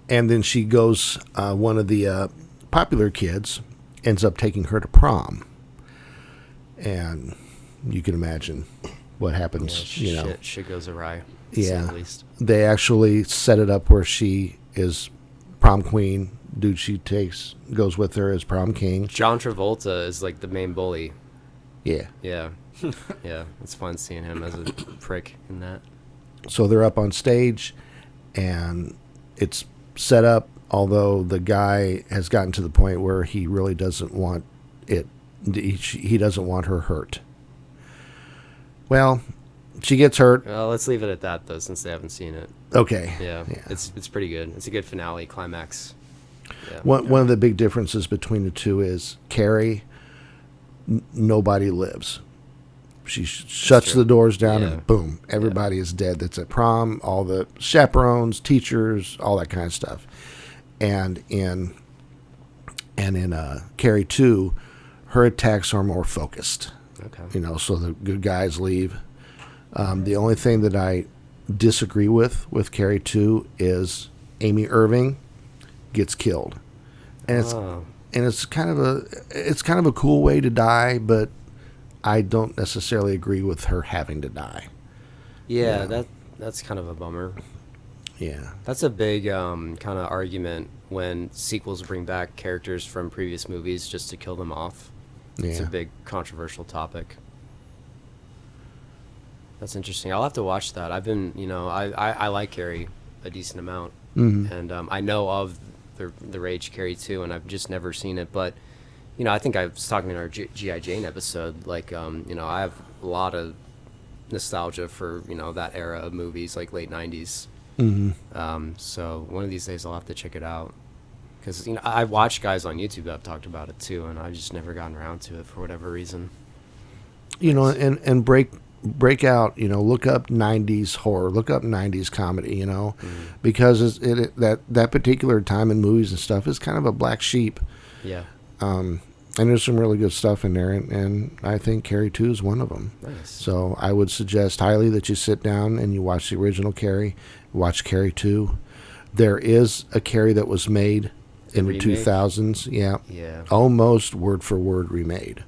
And then she goes, one of the popular kids ends up taking her to prom. And you can imagine what happens, Shit goes awry, to say the least. They actually set it up where she is prom queen. Dude she goes with her as prom king. John Travolta is like the main bully. Yeah. Yeah. Yeah. It's fun seeing him as a prick in that. So they're up on stage, and it's set up, although the guy has gotten to the point where he really doesn't want it. He doesn't want her hurt. Well, she gets hurt. Well, let's leave it at that, though, since they haven't seen it. Okay. Yeah. It's pretty good. It's a good finale, climax. Yeah. One of the big differences between the two is Carrie, nobody lives. She shuts the doors down, and boom, everybody is dead that's at prom, all the chaperones, teachers, all that kind of stuff. And in Carrie 2, her attacks are more focused. Okay. So the good guys leave. The only thing that I disagree with Carrie 2 is Amy Irving gets killed, and it's kind of a cool way to die, but I don't necessarily agree with her having to die. Yeah, that's kind of a bummer. Yeah, that's a big kind of argument when sequels bring back characters from previous movies just to kill them off. It's a big controversial topic. That's interesting. I'll have to watch that. I've been, I like Carrie a decent amount, and I know of the Rage Carrie 2, and I've just never seen it. But, I think I was talking in our G.I. Jane episode, like, I have a lot of nostalgia for, that era of movies, like late 90s. So one of these days I'll have to check it out. Because, I watch guys on YouTube that have talked about it, too, and I've just never gotten around to it for whatever reason. And break out, look up 90s horror, look up 90s comedy, because that particular time in movies and stuff is kind of a black sheep. Yeah. And there's some really good stuff in there, and I think Carrie 2 is one of them. Nice. So I would suggest highly that you sit down and you watch the original Carrie, watch Carrie 2. There is a Carrie that was made in the 2000s. Yeah. Almost word for word remade.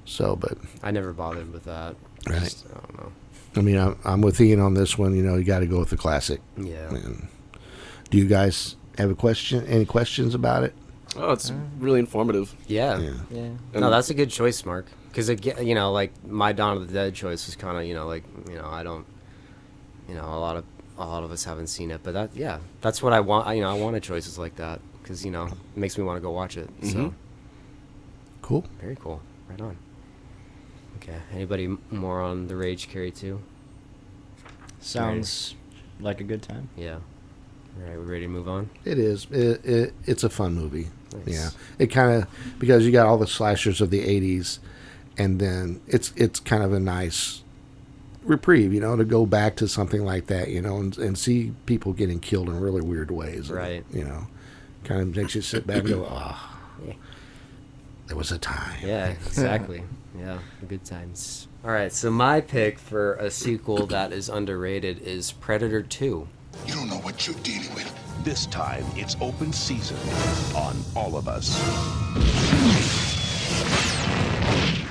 So, but I never bothered with that. Right. I don't know. I mean, I'm with Ian on this one. You got to go with the classic. Yeah. And do you guys have any questions about it? Oh, it's really informative. Yeah. No, that's a good choice, Mark. Because, like my Dawn of the Dead choice was kind of, I don't, a lot of us haven't seen it. But that's what I want. I wanted choices like that because, it makes me want to go watch it. So. Cool. Very cool. Right on. Okay. Anybody more on the Rage Carrie 2? Sounds like a good time. Yeah. All right, we ready to move on? It is. It's a fun movie. Nice. Yeah. It kind of, because you got all the slashers of the 80s, and then it's kind of a nice reprieve, to go back to something like that, and see people getting killed in really weird ways. Right. And, kind of makes you sit back and go, there was a time. Yeah, exactly. Yeah, good times. All right, so my pick for a sequel that is underrated is Predator 2. You don't know what you're dealing with. This time, it's open season on all of us.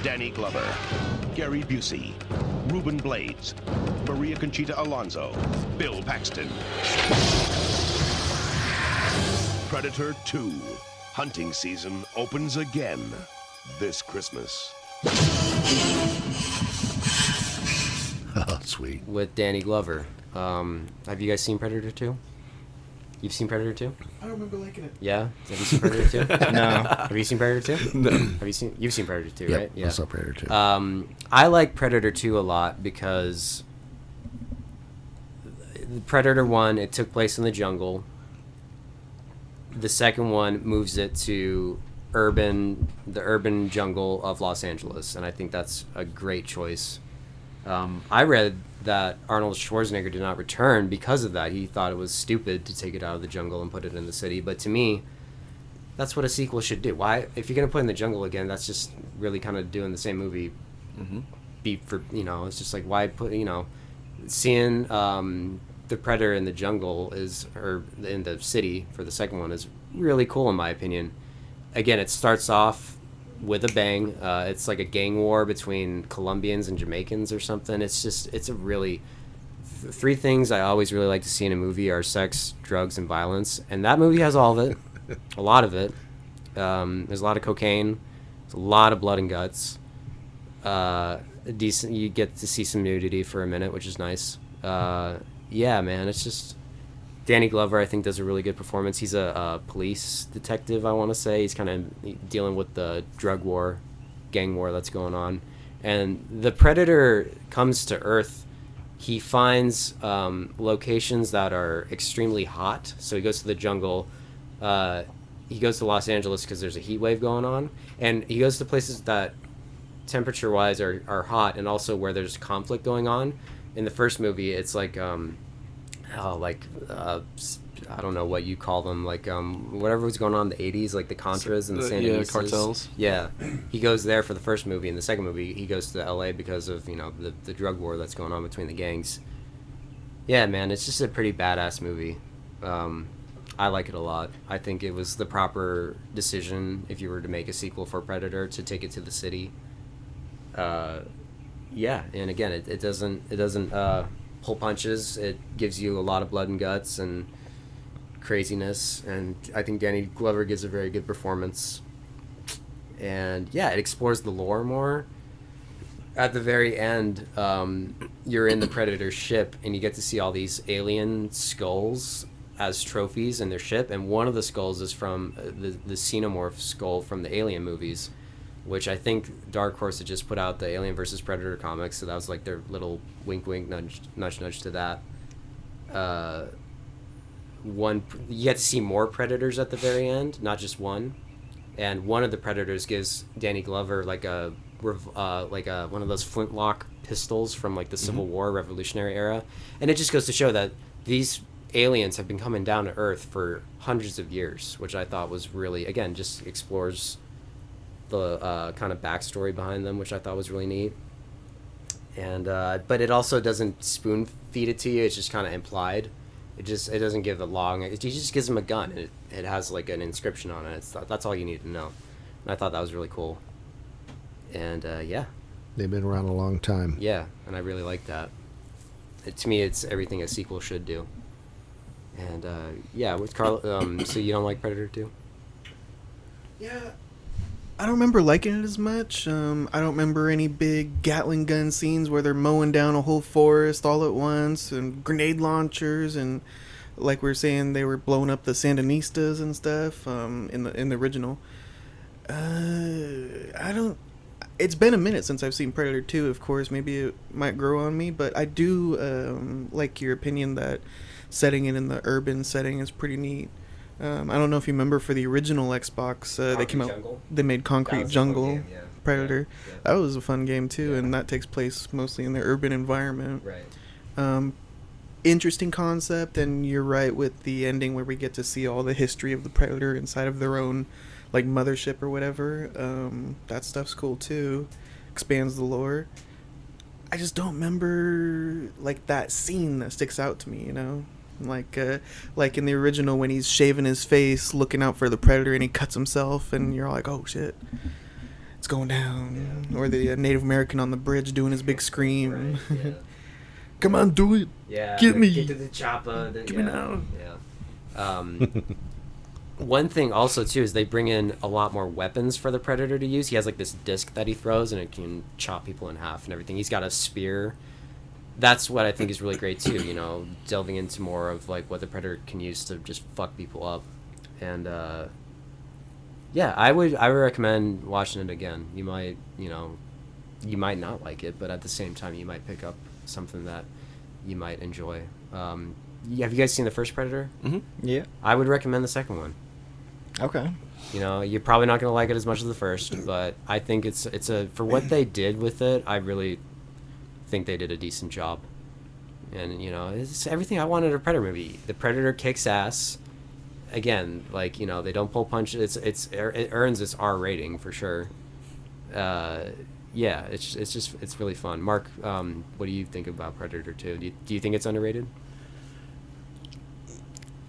Danny Glover, Gary Busey, Reuben Blades, Maria Conchita Alonso, Bill Paxton. Predator 2. Hunting season opens again this Christmas. Oh, sweet. With Danny Glover. Have you guys seen Predator 2? You've seen Predator 2? I don't remember liking it. Yeah? Have you seen Predator 2? No. Have you seen Predator 2? No. You've seen Predator 2, Yep, right? I saw Predator 2. I like Predator 2 a lot because Predator 1, it took place in the jungle. The second one moves it to the urban jungle of Los Angeles, and I think that's a great choice. I read that Arnold Schwarzenegger did not return because of that. He thought it was stupid to take it out of the jungle and put it in the city, but to me, that's what a sequel should do. Why, if you're going to put it in the jungle again, that's just really kind of doing the same movie beat for, it's just like, why put, seeing the Predator in the jungle or in the city for the second one is really cool in my opinion. Again, it starts off with a bang. It's like a gang war between Colombians and Jamaicans or something. It's a really three things I always really like to see in a movie are sex, drugs, and violence, and that movie has all of it. A lot of it. There's a lot of cocaine. There's a lot of blood and guts. Decent. You get to see some nudity for a minute, which is nice. Yeah, man, it's just Danny Glover, I think, does a really good performance. He's a police detective, I want to say. He's kind of dealing with the drug war, gang war that's going on. And the Predator comes to Earth. He finds locations that are extremely hot. So he goes to the jungle. He goes to Los Angeles because there's a heat wave going on. And he goes to places that temperature-wise are hot and also where there's conflict going on. In the first movie, it's like, I don't know what you call them, like whatever was going on in the 80s, like the Contras and the Sandinistas. Cartels. Yeah, he goes there for the first movie. In the second movie, he goes to LA because of the drug war that's going on between the gangs. Yeah, man, it's just a pretty badass movie. I like it a lot. I think it was the proper decision if you were to make a sequel for Predator to take it to the city. Yeah, and again, it doesn't pull punches. It gives you a lot of blood and guts and craziness, and I think Danny Glover gives a very good performance. And yeah, it explores the lore more. At the very end, you're in the Predator ship, and you get to see all these alien skulls as trophies in their ship, and one of the skulls is from the xenomorph skull from the Alien movies, which I think Dark Horse had just put out the Alien vs. Predator comics, so that was like their little wink wink nudge to that. You get to see more Predators at the very end, not just one, and one of the Predators gives Danny Glover like one of those flintlock pistols from like the Civil War Revolutionary era, and it just goes to show that these aliens have been coming down to Earth for hundreds of years, which I thought was really, again, just explores the kind of backstory behind them, which I thought was really neat. And but it also doesn't spoon feed it to you. It's just kind of implied. It doesn't give the long. He just gives him a gun, and it has like an inscription on it. That's all you need to know. And I thought that was really cool. And yeah, they've been around a long time. Yeah, and I really like that. To me, it's everything a sequel should do. And yeah, with Carl. So you don't like Predator 2? Yeah, I don't remember liking it as much. I don't remember any big Gatling gun scenes where they're mowing down a whole forest all at once, and grenade launchers, and like we were saying, they were blowing up the Sandinistas and stuff. In the original, I don't. It's been a minute since I've seen Predator 2, of course. Maybe it might grow on me, but I do like your opinion that setting it in the urban setting is pretty neat. I don't know if you remember for the original Xbox, they came out. Jungle? They made Concrete Jungle game, yeah. Predator. Yeah. That was a fun game too, and that takes place mostly in the urban environment. Right. Interesting concept, and you're right with the ending where we get to see all the history of the Predator inside of their own, like, mothership or whatever. That stuff's cool too. Expands the lore. I just don't remember like that scene that sticks out to me, you know? Like in the original when he's shaving his face, looking out for the Predator, and he cuts himself, and you're like, oh shit, it's going down. Yeah. Or the Native American on the bridge doing his big scream. Right, yeah. Come on, do it. Yeah. Get me. Get to the chopper. Get me now. Yeah. One thing also too is they bring in a lot more weapons for the Predator to use. He has like this disc that he throws, and it can chop people in half and everything. He's got a spear. That's what I think is really great too, you know, delving into more of like what the Predator can use to just fuck people up. And yeah, I would recommend watching it again. You might not like it, but at the same time you might pick up something that you might enjoy. Have you guys seen the first Predator? Mm-hmm. Yeah. I would recommend the second one. Okay. You know, you're probably not going to like it as much as the first, but I think it's for what they did with it, I really think they did a decent job. And, you know, it's everything I wanted in a Predator movie. The Predator kicks ass. Again, like, you know, they don't pull punches. It earns its R rating for sure. Yeah, it's really fun. Mark, what do you think about Predator 2? Do you think it's underrated?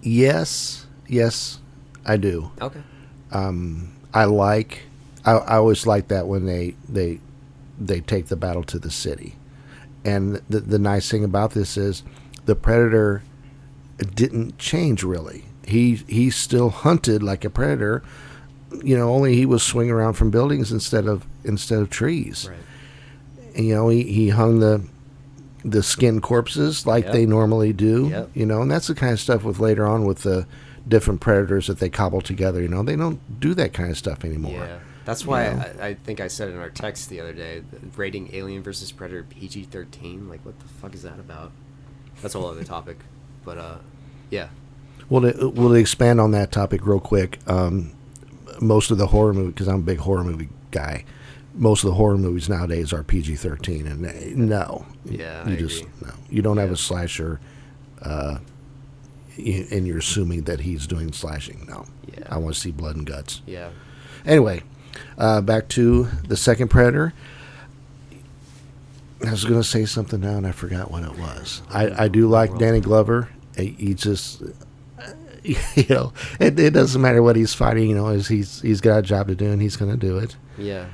Yes, I do. Okay. I always like that when they take the battle to the city. And the nice thing about this is the Predator didn't change really. He still hunted like a predator, you know, only he was swinging around from buildings instead of trees. Right. And, you know, he hung the skinned corpses like they normally do, you know, and that's the kind of stuff with later on with the different predators that they cobble together, you know. They don't do that kind of stuff anymore. Yeah. That's why I think I said in our text the other day, rating Alien vs. Predator PG-13. Like, what the fuck is that about? That's a whole other topic. But, yeah. Well, to expand on that topic real quick, most of the horror movie, because I'm a big horror movie guy, most of the horror movies nowadays are PG-13. And no. Yeah, you just, no. You don't have a slasher, and you're assuming that he's doing slashing. No. Yeah. I want to see blood and guts. Yeah. Anyway, back to the second Predator. I was going to say something now, and I forgot what it was. I do like Danny Glover. He just, it doesn't matter what he's fighting. He's got a job to do, and he's going to do it. Yeah.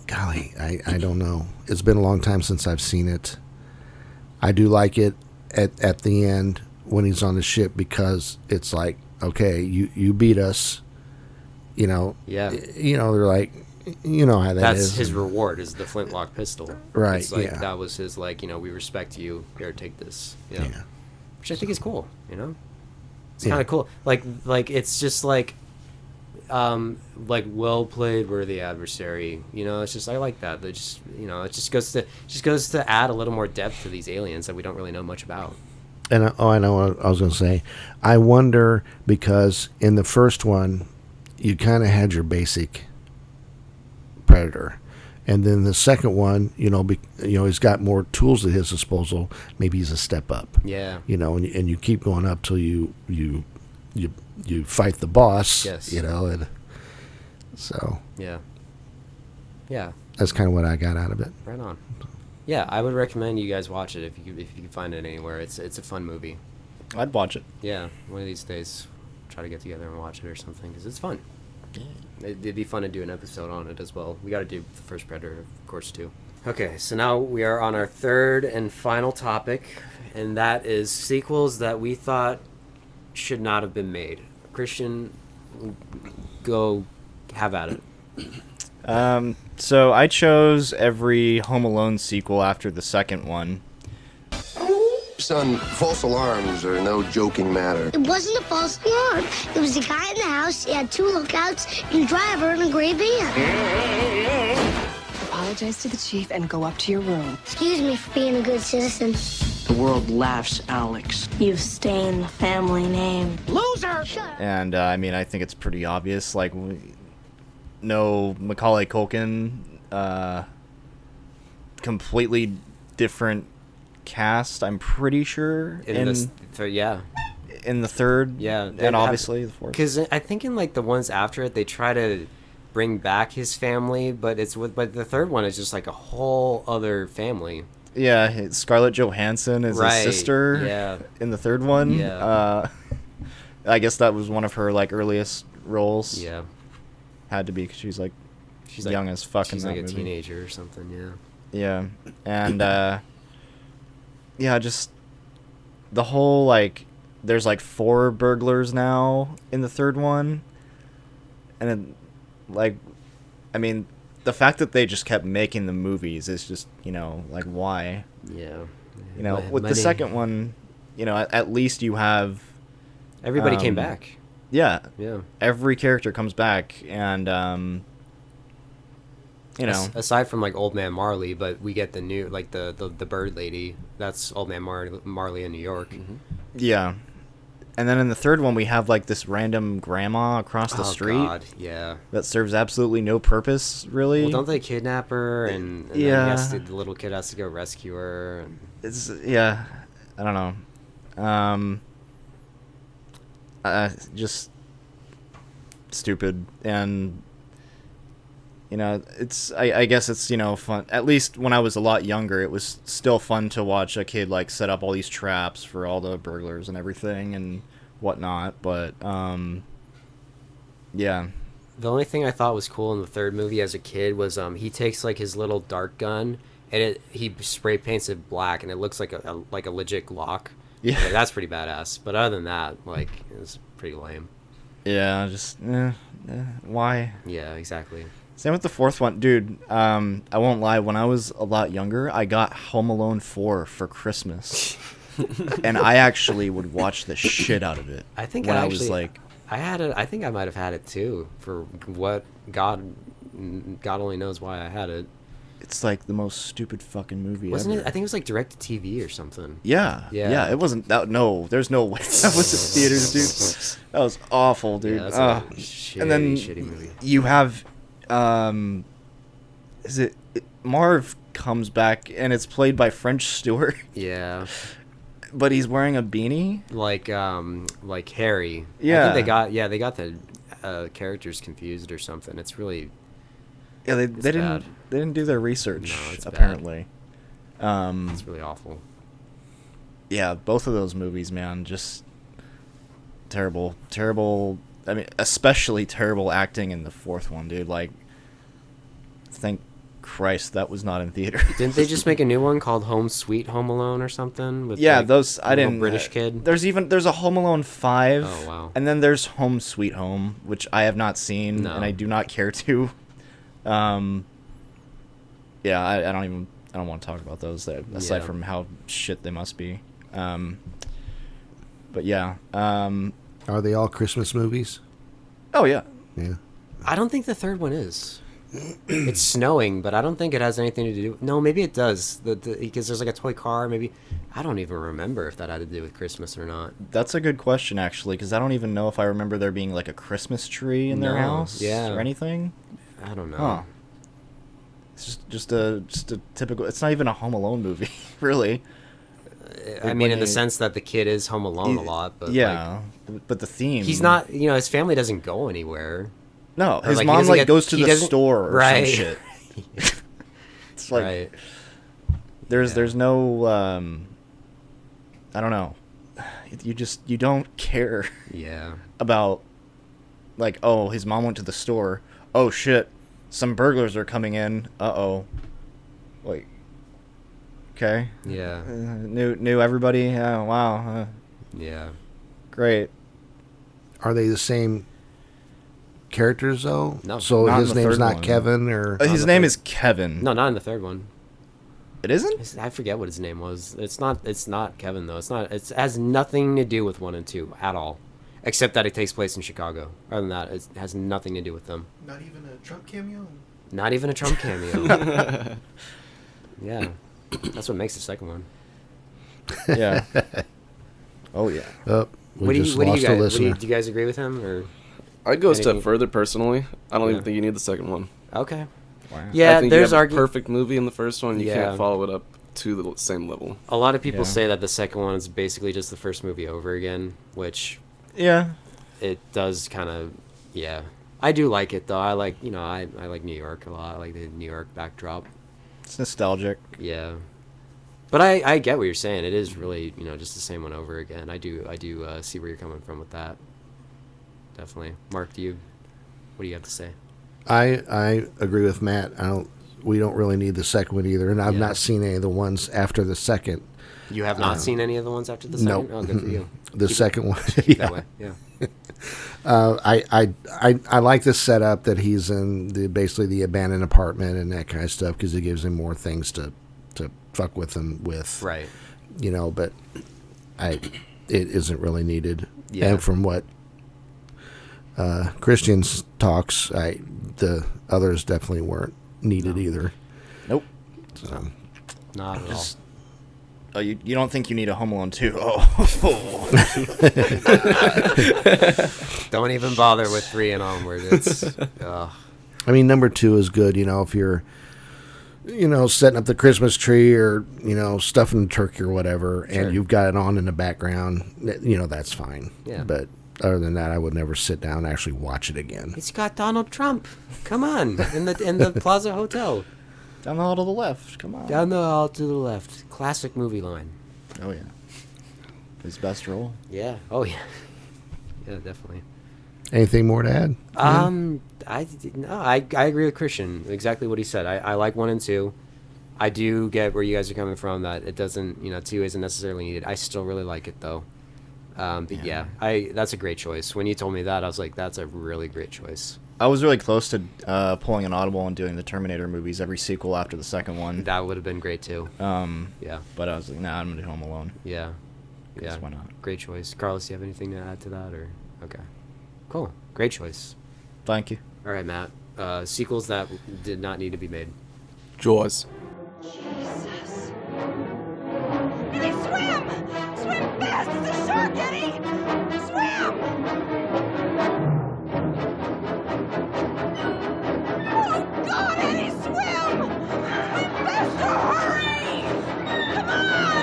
Golly, I don't know. It's been a long time since I've seen it. I do like it at the end when he's on the ship, because it's like, okay, you beat us. Yeah. They're like, you know how that is. That's his reward, is the flintlock pistol. Right. It's like, yeah. that was his, like, we respect you. Here, take this. Yeah. Which I think is cool. It's kind of cool. Like it's just like well played, worthy adversary. It's just, I like that. They just, it just goes to add a little more depth to these aliens that we don't really know much about. And I know what I was going to say. I wonder, because in the first one, you kind of had your basic Predator, and then the second one, he's got more tools at his disposal. Maybe he's a step up. Yeah. And you keep going up till you fight the boss. Yes. And so. Yeah. Yeah. That's kind of what I got out of it. Right on. Yeah, I would recommend you guys watch it if you can find it anywhere. It's a fun movie. I'd watch it. Yeah, one of these days, try to get together and watch it or something, because it's fun. It'd be fun to do an episode on it as well. We got to do the first Predator, of course, too. Okay, so now we are on our third and final topic, and that is sequels that we thought should not have been made. Kristian, go have at it. So I chose every Home Alone sequel after the second one. Son, false alarms are no joking matter. It wasn't a false alarm. There was a guy in the house. He had 2 lookouts and a driver in a gray van. Apologize to the chief and go up to your room. Excuse me for being a good citizen. The world laughs, Alex. You've stained the family name. Loser! And I think it's pretty obvious. Like, no Macaulay Culkin, completely different cast, I'm pretty sure. In the third, and obviously the fourth. Because I think in the ones after it, they try to bring back his family, but the third one is just like a whole other family. Yeah, Scarlett Johansson is his sister. Yeah. In the third one. Yeah. I guess that was one of her earliest roles. Yeah. Had to be, because she's young as fuck in that movie. She's like a teenager or something. Yeah. Yeah, and yeah, just the whole there's 4 burglars now in the third one, and the fact that they just kept making the movies is just why? Yeah. With the second one, at least you have everybody came back. Yeah. Yeah. Every character comes back, and aside from Old Man Marley, but we get the new the bird lady. That's Old Man Marley in New York. Mm-hmm. Yeah, and then in the third one we have this random grandma across the street. God, yeah. That serves absolutely no purpose, really. Well, don't they kidnap her and yeah, then the little kid has to go rescue her? And... It's I don't know, just stupid. And it's I guess it's fun. At least when I was a lot younger, it was still fun to watch a kid set up all these traps for all the burglars and everything and whatnot. But yeah. The only thing I thought was cool in the third movie as a kid was he takes his little dart gun and he spray paints it black and it looks like a legit Glock. Yeah, that's pretty badass. But other than that, it was pretty lame. Yeah, just why? Yeah, exactly. Same with the fourth one, dude. I won't lie. When I was a lot younger, I got Home Alone 4 for Christmas, and I actually would watch the shit out of it. I think when I was I had it. I think I might have had it too. For what God only knows why I had it. It's the most stupid fucking movie Wasn't ever. it? I think it was direct to TV or something. Yeah. It wasn't that. No, there's no way that was in theaters, dude. That was awful, dude. Yeah, that's a shitty, and then shitty movie. You have, is it Marv comes back and it's played by French Stewart. Yeah. But he's wearing a beanie. Like Harry. Yeah. I think they got the characters confused or something. It's really. Yeah, they didn't do their research. No, it's apparently. It's really awful. Yeah, both of those movies, man, just terrible. I mean, especially terrible acting in the fourth one, dude. Like, thank Christ that was not in theater. Didn't they just make a new one called Home Sweet Home Alone or something? With those I didn't. British kid. There's a Home Alone 5. Oh wow. And then there's Home Sweet Home, which I have not seen and I do not care to. Yeah, I don't want to talk about those aside from how shit they must be. But yeah. Are they all Christmas movies? Oh yeah. Yeah. I don't think the third one is. It's snowing, but I don't think it has anything to do. No, maybe it does. Because there's like a toy car. Maybe I don't even remember if that had to do with Christmas or not. That's a good question, actually, because I don't even know if I remember there being like a Christmas tree in their house or anything. I don't know. Huh. It's just a typical. It's not even a Home Alone movie, really. I mean, in the sense that the kid is home alone a lot, but but the theme. He's not. His family doesn't go anywhere. No, his mom goes to the store or some shit. It's like there's no I don't know. You don't care. Yeah. About like, oh, his mom went to the store. Oh shit, some burglars are coming in. Uh-oh. Like, okay. Yeah. Knew everybody. Oh, wow. Yeah. Great. Are they the same characters though? No. So Not his in the name's third not one. Kevin or his name is Kevin. No, not in the third one. It isn't? I forget what his name was. It's not Kevin though. It has nothing to do with 1 and 2 at all. Except that it takes place in Chicago. Other than that, it has nothing to do with them. Not even a Trump cameo? Not even a Trump cameo. Yeah. That's what makes the second one. Yeah. Oh, yeah. We just lost a listener. Do you guys agree with him? Or I'd go a step further, personally. I don't even think you need the second one. Okay. Wow. Yeah, I think there's you have a perfect movie in the first one. You Yeah. can't follow it up to the same level. A lot of people say that the second one is basically just the first movie over again, which it does kind of I do like it though. I like I like New York a lot. I like the New York backdrop. It's nostalgic. Yeah. But I get what you're saying. It is really, just the same one over again. I do see where you're coming from with that. Definitely. Mark, what do you have to say? I agree with Matt. We don't really need the second one either, and I've not seen any of the ones after the second. You have not seen any of the ones after the second? No. Oh, good for you. The second one. Keep that way. Yeah. I like the setup that he's in basically the abandoned apartment and that kind of stuff because it gives him more things to fuck with him with. Right. But it isn't really needed. Yeah. And from what Kristian talks, the others definitely weren't needed either. Nope. So, not at all. Oh, you don't think you need a Home Alone 2? Don't even bother with 3 and onward. It's. I mean, number 2 is good. If you're, setting up the Christmas tree or stuffing the turkey or whatever, and you've got it on in the background, that's fine. Yeah. But other than that, I would never sit down and actually watch it again. It's got Donald Trump. Come on, in the Plaza Hotel. Down the hall to the left. Come on. Down the hall to the left. Classic movie line. Oh yeah. His best role. Yeah. Oh yeah. Yeah, definitely. Anything more to add? I agree with Kristian. Exactly what he said. I like 1 and 2. I do get where you guys are coming from. That it doesn't. 2 isn't necessarily needed. I still really like it though. But yeah, that's a great choice. When you told me that, I was like, that's a really great choice. I was really close to pulling an audible and doing the Terminator movies, every sequel after the second one. That would have been great too. Yeah. But I was like, nah, I'm gonna do Home Alone. Yeah. Yeah. Why not? Great choice. Carlos, do you have anything to add to that, or okay? Cool. Great choice. Thank you. All right, Matt. Sequels that did not need to be made. Jaws. Jesus. Eddie, swim! Swim fast! It's a shark, Eddie! Swim! Oh, God, Eddie, swim! Swim faster! Hurry! Come on!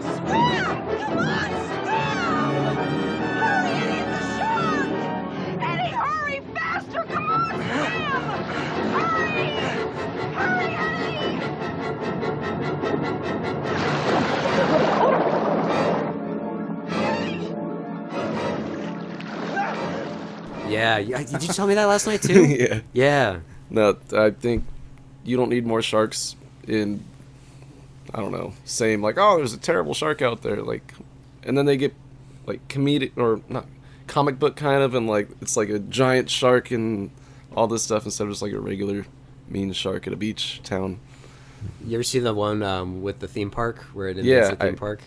Swim! Come on, swim! Hurry, Eddie, it's a shark! Eddie, hurry! Faster! Come on, swim! Hurry! Yeah, did you tell me that last night too? Yeah. Yeah. No, I think you don't need more sharks in, I don't know, saying like, oh, there's a terrible shark out there, like, and then they get like comedic or not comic book kind of, and like it's like a giant shark and all this stuff instead of just like a regular mean shark at a beach town. You ever see the one with the theme park where it invades the theme park?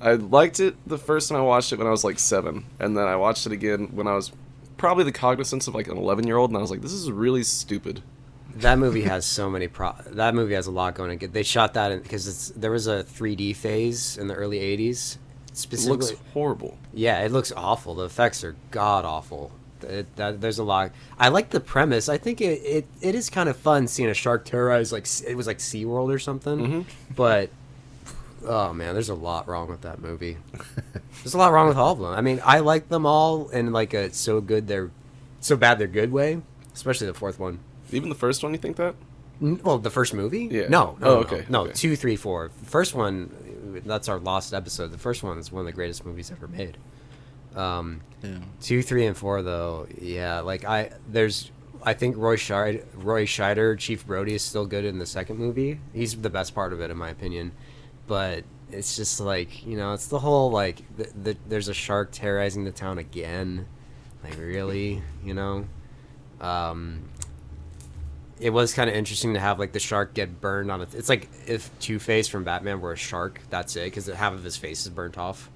I liked it the first time I watched it when I was like 7, and then I watched it again when I was probably the cognizance of like an 11-year-old, and I was like, this is really stupid. That movie has so many that movie has a lot going on. They shot that because there was a 3D phase in the early 80s. Specifically, It looks horrible. Yeah, it looks awful. The effects are god awful. There's a lot. I like the premise. I think it is kind of fun seeing a shark terrorize like it was like SeaWorld or something. Mm-hmm. But oh man, there's a lot wrong with that movie. There's a lot wrong with all of them. I mean, I like them all in like a so bad they're good way. Especially the fourth one. Even the first one, you think that? Well, the first movie? Yeah. No. Okay. No, Okay. 2, 3, 4. The first one, that's our lost episode. The first one is one of the greatest movies ever made. 2, 3, and 4 though, yeah. Like I think Roy Scheider, Chief Brody, is still good in the second movie. He's the best part of it, in my opinion. But it's just like, it's the whole like there's a shark terrorizing the town again. Like really, It was kind of interesting to have like the shark get burned on it. It's like if Two-Face from Batman were a shark, that's it, because half of his face is burnt off.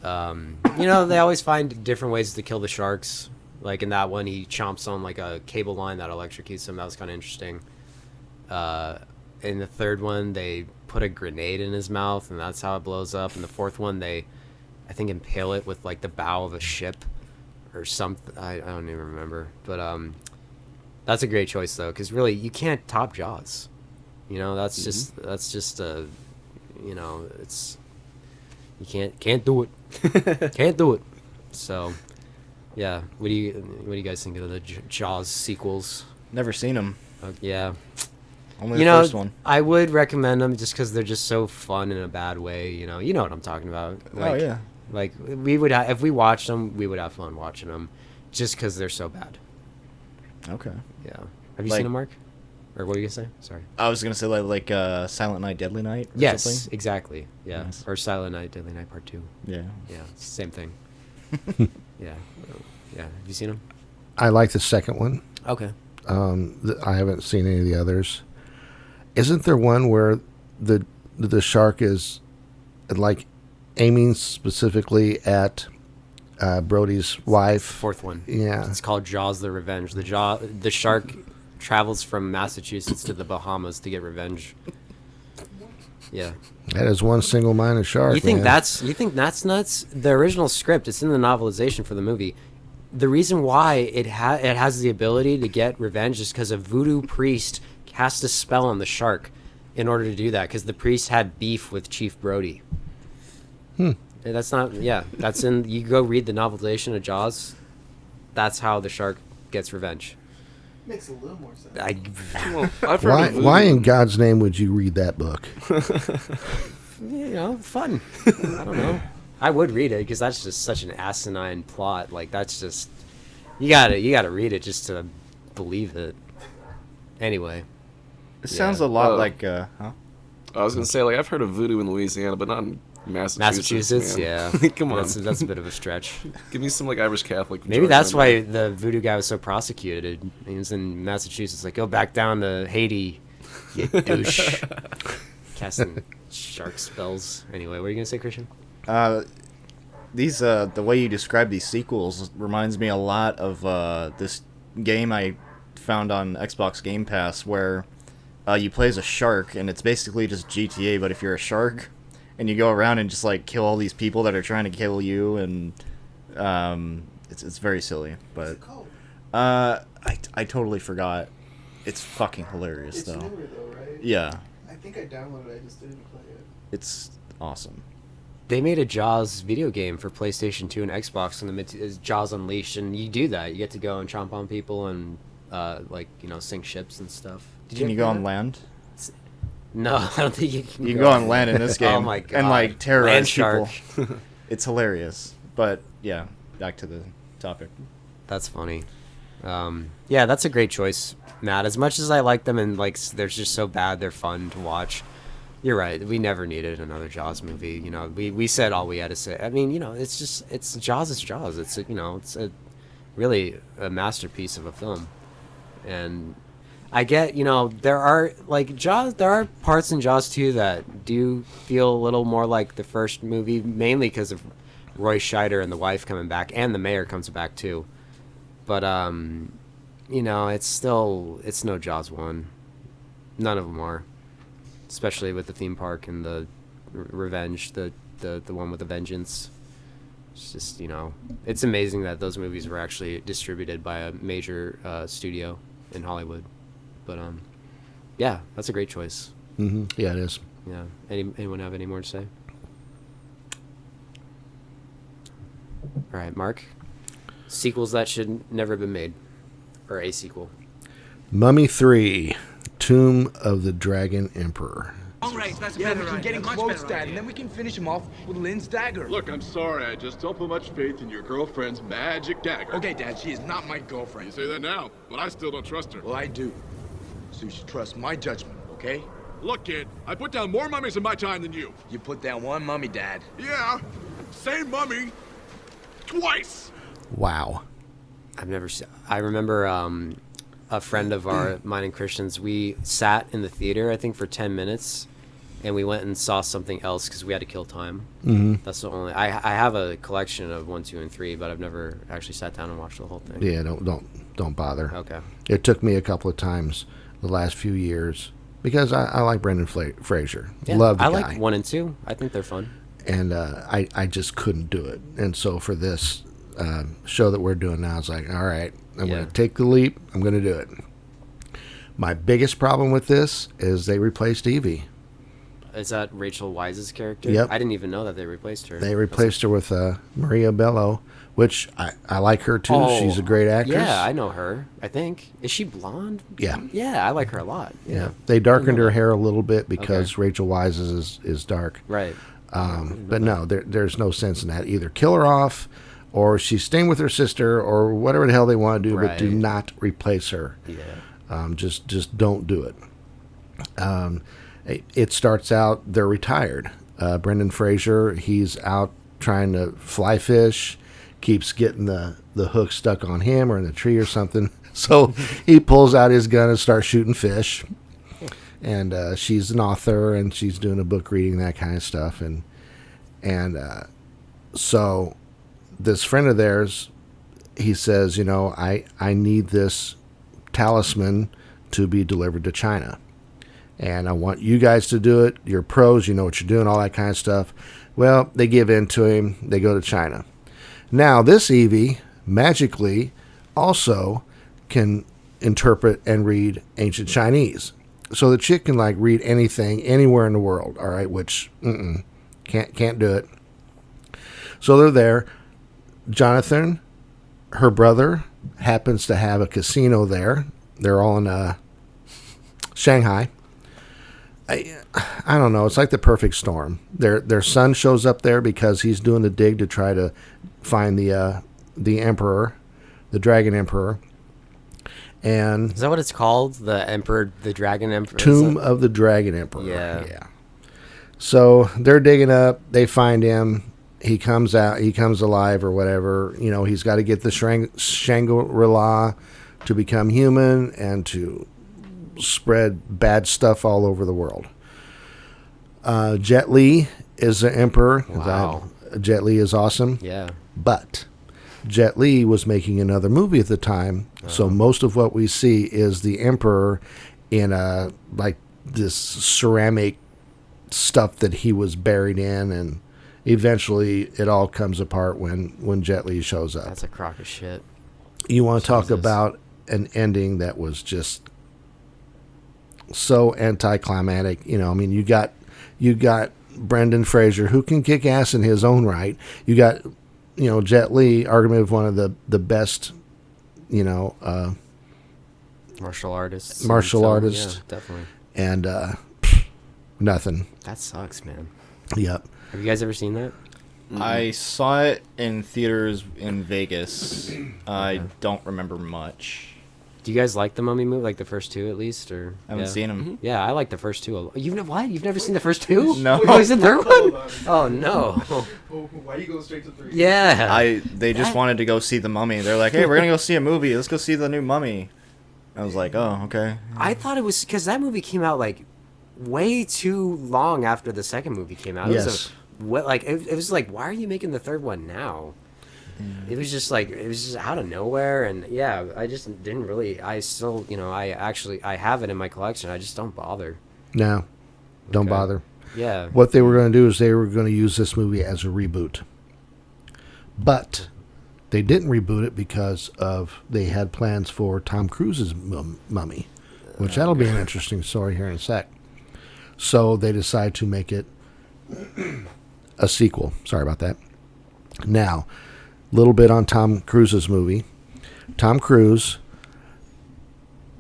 They always find different ways to kill the sharks. Like in that one, he chomps on like a cable line that electrocutes him. That was kind of interesting. In the third one, they put a grenade in his mouth, and that's how it blows up. In the fourth one, I think, impale it with like the bow of a ship or something. I don't even remember, but that's a great choice though, because really you can't top Jaws. That's just it's you can't do it. Can't do it. So yeah, what do you guys think of the Jaws sequels? Never seen them. Yeah. Only the first one. I would recommend them just because they're just so fun in a bad way. You know what I'm talking about. Like, yeah. Like we would if we watched them, we would have fun watching them, just because they're so bad. Okay. Yeah. Have you seen them, Mark? Or what were you gonna say? Sorry. I was gonna say like Silent Night, Deadly Night. Or yes, something? Exactly. Yeah. Nice. Or Silent Night, Deadly Night Part 2. Yeah. Yeah. Same thing. Yeah. Yeah. Have you seen them? I like the second one. Okay. I haven't seen any of the others. Isn't there one where the shark is like aiming specifically at Brody's wife? Fourth one. Yeah. It's called Jaws: The Revenge. The shark travels from Massachusetts to the Bahamas to get revenge. Yeah. That is one single-minded shark. You think man. that's nuts? The original script, it's in the novelization for the movie. The reason why it has the ability to get revenge is because a voodoo priest cast a spell on the shark in order to do that, because the priest had beef with Chief Brody. That's not, that's in, you go read the novelization of Jaws. That's how the shark gets revenge. Makes a little more sense. Why in God's name would you read that book? Fun. I don't know. I would read it because that's just such an asinine plot. Like that's just you gotta read it just to believe it. Anyway, it sounds a lot like. Huh? I was gonna say like I've heard of voodoo in Louisiana, but not in Massachusetts. Yeah. Come on, that's a bit of a stretch. Give me some like Irish Catholic. Maybe that's why the voodoo guy was so prosecuted. He was in Massachusetts. Like, go back down to Haiti, you douche. Casting shark spells. Anyway, what are you gonna say, Kristian? These the way you describe these sequels reminds me a lot of this game I found on Xbox Game Pass where you play as a shark, and it's basically just GTA, but if you're a shark, and you go around and just like kill all these people that are trying to kill you, and it's very silly. But what's it called? I totally forgot. It's fucking hilarious It's though. newer though, right? Yeah. I think I downloaded it. I just didn't play it. It's awesome. They made a Jaws video game for PlayStation 2 and Xbox, and it's Jaws Unleashed, and you do that. You get to go and chomp on people and sink ships and stuff. Can you go on land? No, I don't think you can. You can go on land in this game. Oh my god! And like terrorize land people. It's hilarious. But yeah, back to the topic. That's funny. Yeah, that's a great choice, Matt. As much as I like them and like they're just so bad, they're fun to watch. You're right. We never needed another Jaws movie. You know, we said all we had to say. I mean, you know, it's Jaws is Jaws. It's really a masterpiece of a film. And I get, you know, there are parts in Jaws 2 that do feel a little more like the first movie, mainly because of Roy Scheider and the wife coming back, and the mayor comes back too. But you know, it's no Jaws 1. None of them are, especially with the theme park and the revenge, the one with the vengeance. It's just, you know, it's amazing that those movies were actually distributed by a major studio in Hollywood. But yeah, that's a great choice. Mm-hmm. Yeah, it is. Yeah. Anyone have any more to say? All right, Mark. Sequels that should never have been made, or a sequel. Mummy 3, Tomb of the Dragon Emperor. All right, that's better. We can get him close, Dad, and then we can finish him off with Lynn's dagger. Look, I'm sorry. I just don't put much faith in your girlfriend's magic dagger. Okay, Dad, she is not my girlfriend. You say that now, but I still don't trust her. Well, I do. So you should trust my judgment, okay? Look, kid, I put down more mummies in my time than you. You put down one mummy, Dad. Yeah, same mummy, twice. Wow. I remember a friend of mine and Kristian's, we sat in the theater, I think, for 10 minutes, and we went and saw something else because we had to kill time. Mm-hmm. That's the only... I have a collection of 1, 2, and 3, but I've never actually sat down and watched the whole thing. Yeah, don't bother. Okay. It took me a couple of times the last few years because I like Brendan Fraser. Yeah, Love the I guy. like 1 and 2. I think they're fun. And I just couldn't do it. And so for this show that we're doing now, it's like, all right, I'm going to take the leap. I'm going to do it. My biggest problem with this is they replaced Evie. Is that Rachel Weisz's character? Yep. I didn't even know that they replaced her. They replaced her with Maria Bello, which I like her too. Oh, she's a great actress. Yeah, I know her. I think. Is she blonde? Yeah. Yeah, I like her a lot. Yeah. They darkened her hair a little bit because Rachel Weisz's is dark. Right. But no, there's no sense in that. Either kill her off, or she's staying with her sister, or whatever the hell they want to do, but do not replace her. Yeah. Just don't do it. It starts out, they're retired. Brendan Fraser, he's out trying to fly fish, keeps getting the hook stuck on him or in the tree or something. So he pulls out his gun and starts shooting fish. And she's an author, and she's doing a book reading, that kind of stuff. And so this friend of theirs, he says, you know, I need this talisman to be delivered to China. And I want you guys to do it. You're pros, you know what you're doing, all that kind of stuff. Well, they give in to him. They go to China. Now, this Evie magically also can interpret and read ancient Chinese. So the chick can like read anything anywhere in the world, all right, which can't do it. So they're there. Jonathan, her brother, happens to have a casino there. They're all in Shanghai. I don't know. It's like the perfect storm. Their son shows up there because he's doing the dig to try to find the emperor, the dragon emperor. And is that what it's called? The emperor, the dragon emperor. Tomb of the Dragon Emperor. Yeah. So they're digging up. They find him. He comes out. He comes alive or whatever. You know, he's got to get the Shangri-La to become human and to spread bad stuff all over the world. Jet Li is the emperor. Wow. Jet Li is awesome. Yeah. But Jet Li was making another movie at the time, so most of what we see is the emperor in like this ceramic stuff that he was buried in, and eventually it all comes apart when Jet Li shows up. That's a crock of shit. You want to talk about an ending that was just so anticlimactic. You know, I mean, you got Brendan Fraser, who can kick ass in his own right. You got, you know, Jet Li, arguably one of the best, you know, martial artists. Yeah, definitely. And nothing. That sucks, man. Yep. Have you guys ever seen that? I saw it in theaters in Vegas. I don't remember much. Do you guys like the Mummy movie, like the first two at least, or I haven't seen them. Yeah, I like the first two. You've never what? You've never seen the first two? No. Oh, is it the third one? Oh no. Why you go straight to 3? Yeah. They just wanted to go see the Mummy. They're like, hey, we're gonna go see a movie. Let's go see the new Mummy. I was like, oh, okay. I thought it was because that movie came out like way too long after the second movie came out. Yes. It was like, why are you making the third one now? It was just out of nowhere, and yeah, I just didn't really. I still, I have it in my collection. I just don't bother. No, don't Okay. bother. Yeah. What they were going to do is they were going to use this movie as a reboot, but they didn't reboot it because they had plans for Tom Cruise's Mummy, which that'll be an interesting story here in a sec. So they decided to make it a sequel. Sorry about that. Now, little bit on Tom Cruise's movie. Tom Cruise,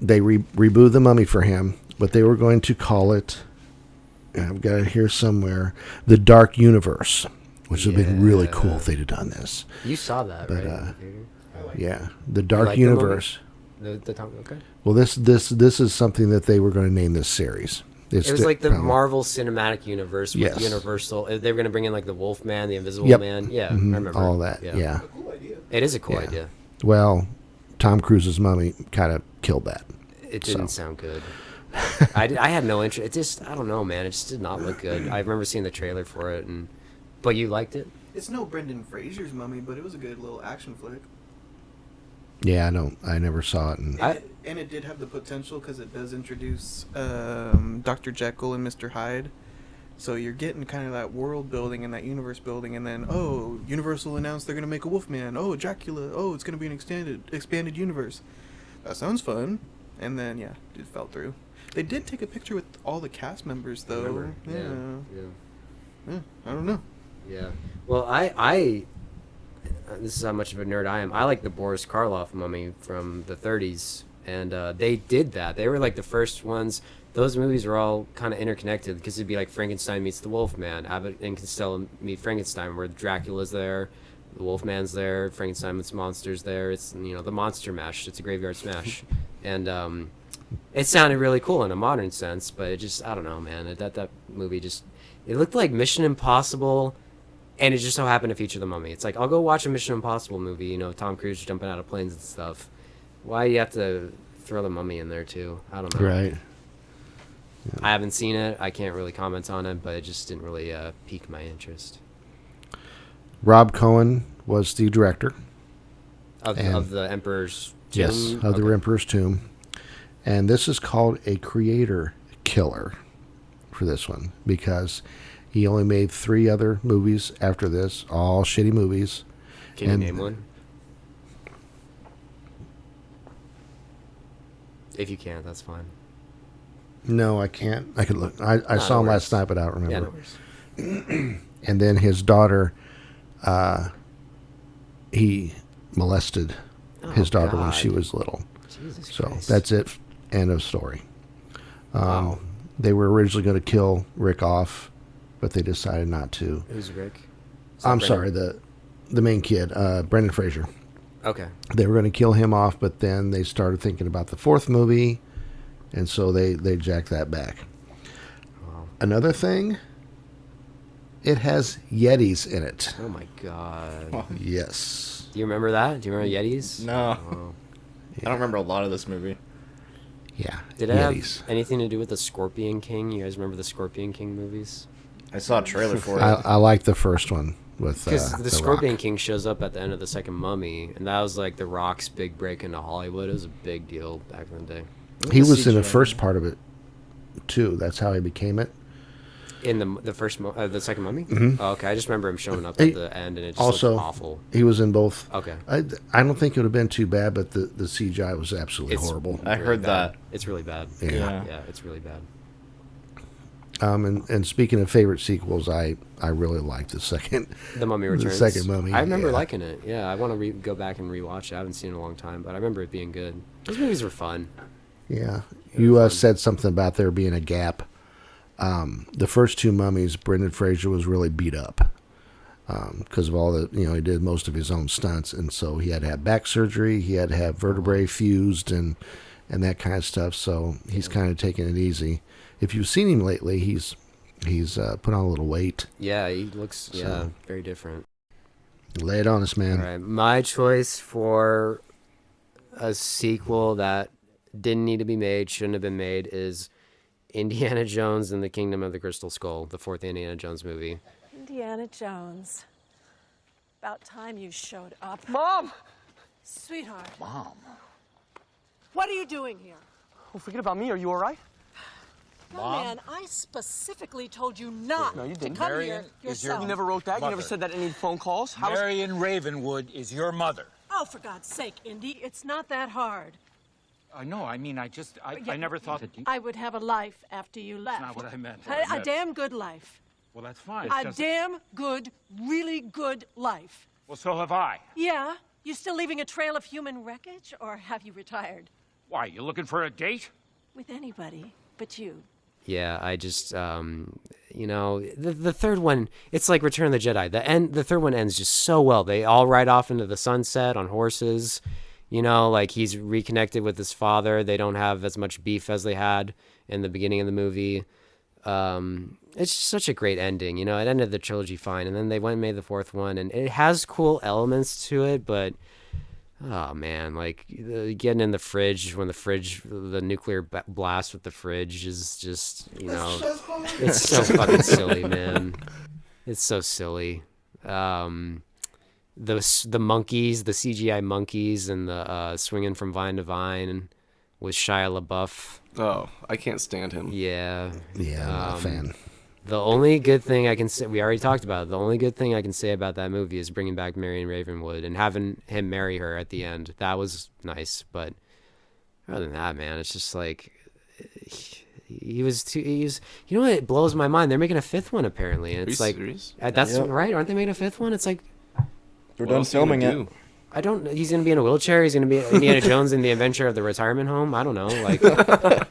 they rebooted the Mummy for him, but they were going to call it, I've got it here somewhere, The Dark Universe, which would have been really cool if they'd have done this. You saw that, But, right? Yeah, The Dark like Universe. Okay. Well, this is something that they were going to name this series. It was like the Marvel Cinematic Universe with Yes. Universal. They were going to bring in like the Wolfman, the Invisible Yep. Man. Yeah, Mhm. I remember. All that, yeah. It is a cool Yeah. idea. Well, Tom Cruise's Mummy kind of killed that. It didn't sound good. I had no interest. It just, I don't know, man. It just did not look good. I remember seeing the trailer for it, but you liked it? It's no Brendan Fraser's Mummy, but it was a good little action flick. Yeah, I never saw it. And it did have the potential because it does introduce Dr. Jekyll and Mr. Hyde. So you're getting kind of that world building and that universe building, and then Universal announced they're gonna make a Wolfman. Oh, Dracula. Oh, it's gonna be an expanded universe. That sounds fun. And then it fell through. They did take a picture with all the cast members though. Yeah. I don't know. Yeah. Well, I this is how much of a nerd I am. I like the Boris Karloff Mummy from the 30s, and they did that. They were like the first ones. Those movies were all kind of interconnected because it'd be like Frankenstein meets the Wolfman, Abbott and Costello meet Frankenstein, where Dracula's there, the Wolfman's there, Frankenstein meets monsters there. It's the monster mash. It's a graveyard smash, and it sounded really cool in a modern sense, but it just, I don't know, man. That movie just, it looked like Mission Impossible. And it just so happened to feature the Mummy. It's like, I'll go watch a Mission Impossible movie, Tom Cruise jumping out of planes and stuff. Why do you have to throw the Mummy in there too? I don't know. Right. Yeah. I haven't seen it. I can't really comment on it, but it just didn't really pique my interest. Rob Cohen was the director. Of the Emperor's Tomb? Yes, of the Emperor's Tomb. And this is called a creator killer for this one because he only made 3 other movies after this, all shitty movies. Can you name one? If you can't, that's fine. No, I can't. I could look. I saw him last night, but I don't remember. Yeah, no worries. And then his daughter, he molested his daughter when she was little. Jesus so Christ. That's it. End of story. They were originally going to kill Rick off, but they decided not to. Who's Rick? I'm sorry, the main kid, Brendan Fraser. Okay. They were going to kill him off, but then they started thinking about the 4th movie, and so they jacked that back. Wow. Another thing, it has Yetis in it. Oh my god. Yes. Do you remember that? Do you remember Yetis? No. Oh. I don't remember a lot of this movie. Yeah. Did it have anything to do with the Scorpion King? You guys remember the Scorpion King movies? I saw a trailer for it. I like the first one with because the Scorpion Rock. King shows up at the end of the second Mummy, and that was like the Rock's big break into Hollywood. It was a big deal back in the day. He was in the first part of it too. That's how he became it. In the second Mummy? Mhm. Oh, okay, I just remember him showing up at the end, and it just also looked awful. He was in both. Okay. I don't think it would have been too bad, but the CGI was absolutely horrible. I heard bad. that. It's really bad. Yeah. Yeah, it's really bad. And speaking of favorite sequels, I really liked the second. The Mummy Returns. The second Mummy. I remember yeah. liking it. Yeah, I want to go back and rewatch it. I haven't seen it in a long time, but I remember it being good. Those movies were fun. Yeah. You said something about there being a gap. The first 2 Mummies, Brendan Fraser was really beat up. because of all the, he did most of his own stunts, and so he had to have back surgery, he had to have vertebrae fused, and that kind of stuff. So he's kind of taking it easy. If you've seen him lately, he's put on a little weight. Yeah, he looks very different. Lay it on us, man. All right, my choice for a sequel that didn't need to be made, shouldn't have been made, is Indiana Jones and the Kingdom of the Crystal Skull, the fourth Indiana Jones movie. Indiana Jones. About time you showed up. Mom! Sweetheart. Mom. What are you doing here? Oh, forget about me. Are you all right? Young man, I specifically told you not No, you to didn't. come Marion here is yourself. You never wrote that? Mother. You never said that in any phone calls? Marion Ravenwood is your mother. Oh, for God's sake, Indy, it's not that hard. No, I mean, I never thought that you... I would have a life after you left. That's not what I meant. A damn good life. Well, that's fine. A damn good, really good life. Well, so have I. Yeah? You still leaving a trail of human wreckage, or have you retired? Why, you looking for a date? With anybody but you. Yeah, I just, the third one, it's like Return of the Jedi. The third one ends just so well. They all ride off into the sunset on horses. Like he's reconnected with his father. They don't have as much beef as they had in the beginning of the movie. It's just such a great ending. It ended the trilogy fine, and then they went and made the fourth one, and it has cool elements to it, but oh man, like getting in the fridge when the nuclear blast with the fridge is just, it's so fucking silly, man. It's so silly. The monkeys, the CGI monkeys, and the swinging from vine to vine with Shia LaBeouf. Oh, I can't stand him. Yeah. Yeah, I'm not a fan. The only good thing I can say, we already talked about it, the only good thing I can say about that movie is bringing back Marion Ravenwood and having him marry her at the end. That was nice, but other than that, man, it's just like, you know what, it blows my mind. They're making a fifth one, apparently. And it's like, serious? That's right, aren't they making a fifth one? It's like, they're done filming it. He's going to be in a wheelchair. He's going to be Indiana Jones in the Adventure of the Retirement Home. I don't know. Like, I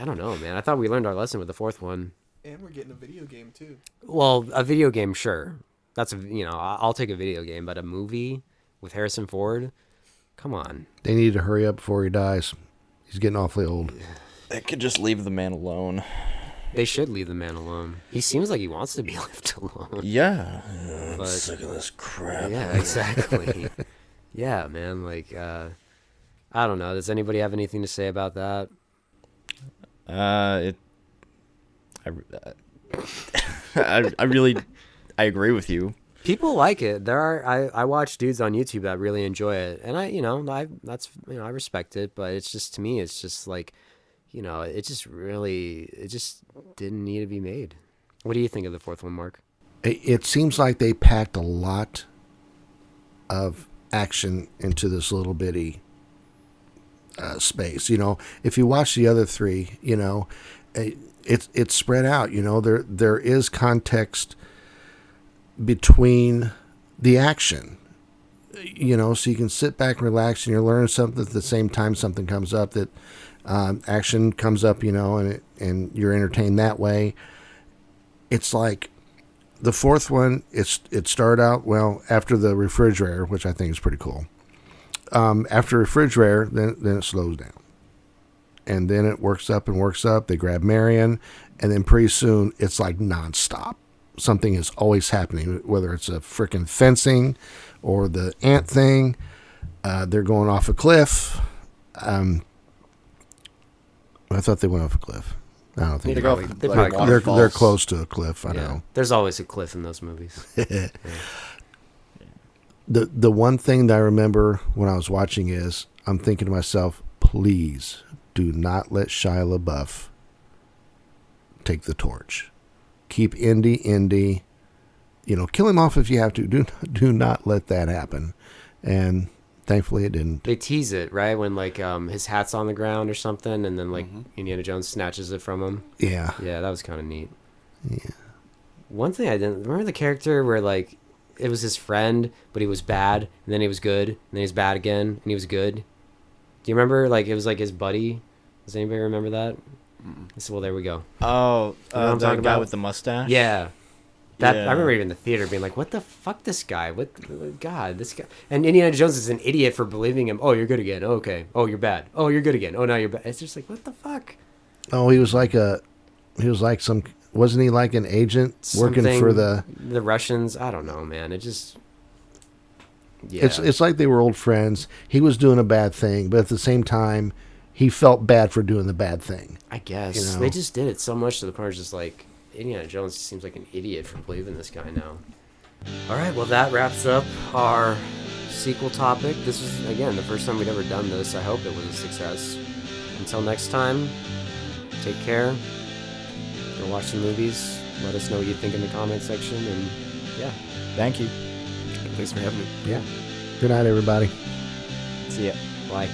don't know, man. I thought we learned our lesson with the fourth one. And we're getting a video game, too. Well, a video game, sure. That's I'll take a video game, but a movie with Harrison Ford? Come on. They need to hurry up before he dies. He's getting awfully old. They could just leave the man alone. They should leave the man alone. He seems like he wants to be left alone. Yeah. But, I'm sick of this crap. Yeah, exactly. Yeah, man. Like, I don't know. Does anybody have anything to say about that? I agree with you. People like it. I watch dudes on YouTube that really enjoy it, and I respect it. But it's just, to me, it's just like, it just didn't need to be made. What do you think of the fourth one, Mark? It seems like they packed a lot of action into this little bitty space. If you watch the other three, it's spread out. There is context between the action, so you can sit back and relax, and you're learning something at the same time something comes up that action comes up, and you're entertained that way. It's like the fourth one, it started out, after the refrigerator, which I think is pretty cool. After refrigerator, then it slows down. And then it works up and works up. They grab Marion, and then pretty soon it's like nonstop. Something is always happening, whether it's a freaking fencing or the ant thing. They're going off a cliff. I thought they went off a cliff. I don't think they're close to a cliff. I know. There's always a cliff in those movies. Yeah. The one thing that I remember when I was watching is I'm thinking to myself, please do not let Shia LaBeouf take the torch. Keep Indy. Kill him off if you have to. Do not let that happen. And thankfully it didn't. They tease it, right? When his hat's on the ground or something, and then Indiana Jones snatches it from him. Yeah. Yeah, that was kind of neat. Yeah. One thing I didn't remember, the character where it was his friend, but he was bad, and then he was good, and then he was bad again, and he was good. Do you remember? It was his buddy. Does anybody remember that? So, well, there we go. Oh, you know the guy with the mustache? Yeah. I remember even the theater being like, "What the fuck, this guy? What God, this guy?" And Indiana Jones is an idiot for believing him. Oh, you're good again. Oh, okay. Oh, you're bad. Oh, you're good again. Oh, now you're bad. It's just like, what the fuck? Oh, he was like some. Wasn't he like an agent working for the Russians? I don't know, man. It just. Yeah. It's like they were old friends. He was doing a bad thing, but at the same time, he felt bad for doing the bad thing. I guess they just did it so much to the point where it's just like Indiana Jones seems like an idiot for believing this guy now. All right, well that wraps up our sequel topic. This was again the first time we'd ever done this. I hope it was a success. Until next time, take care. Go watch the movies. Let us know what you think in the comment section, and yeah, thank you. Thanks for having me. Yeah. Good night, everybody. See ya. Bye.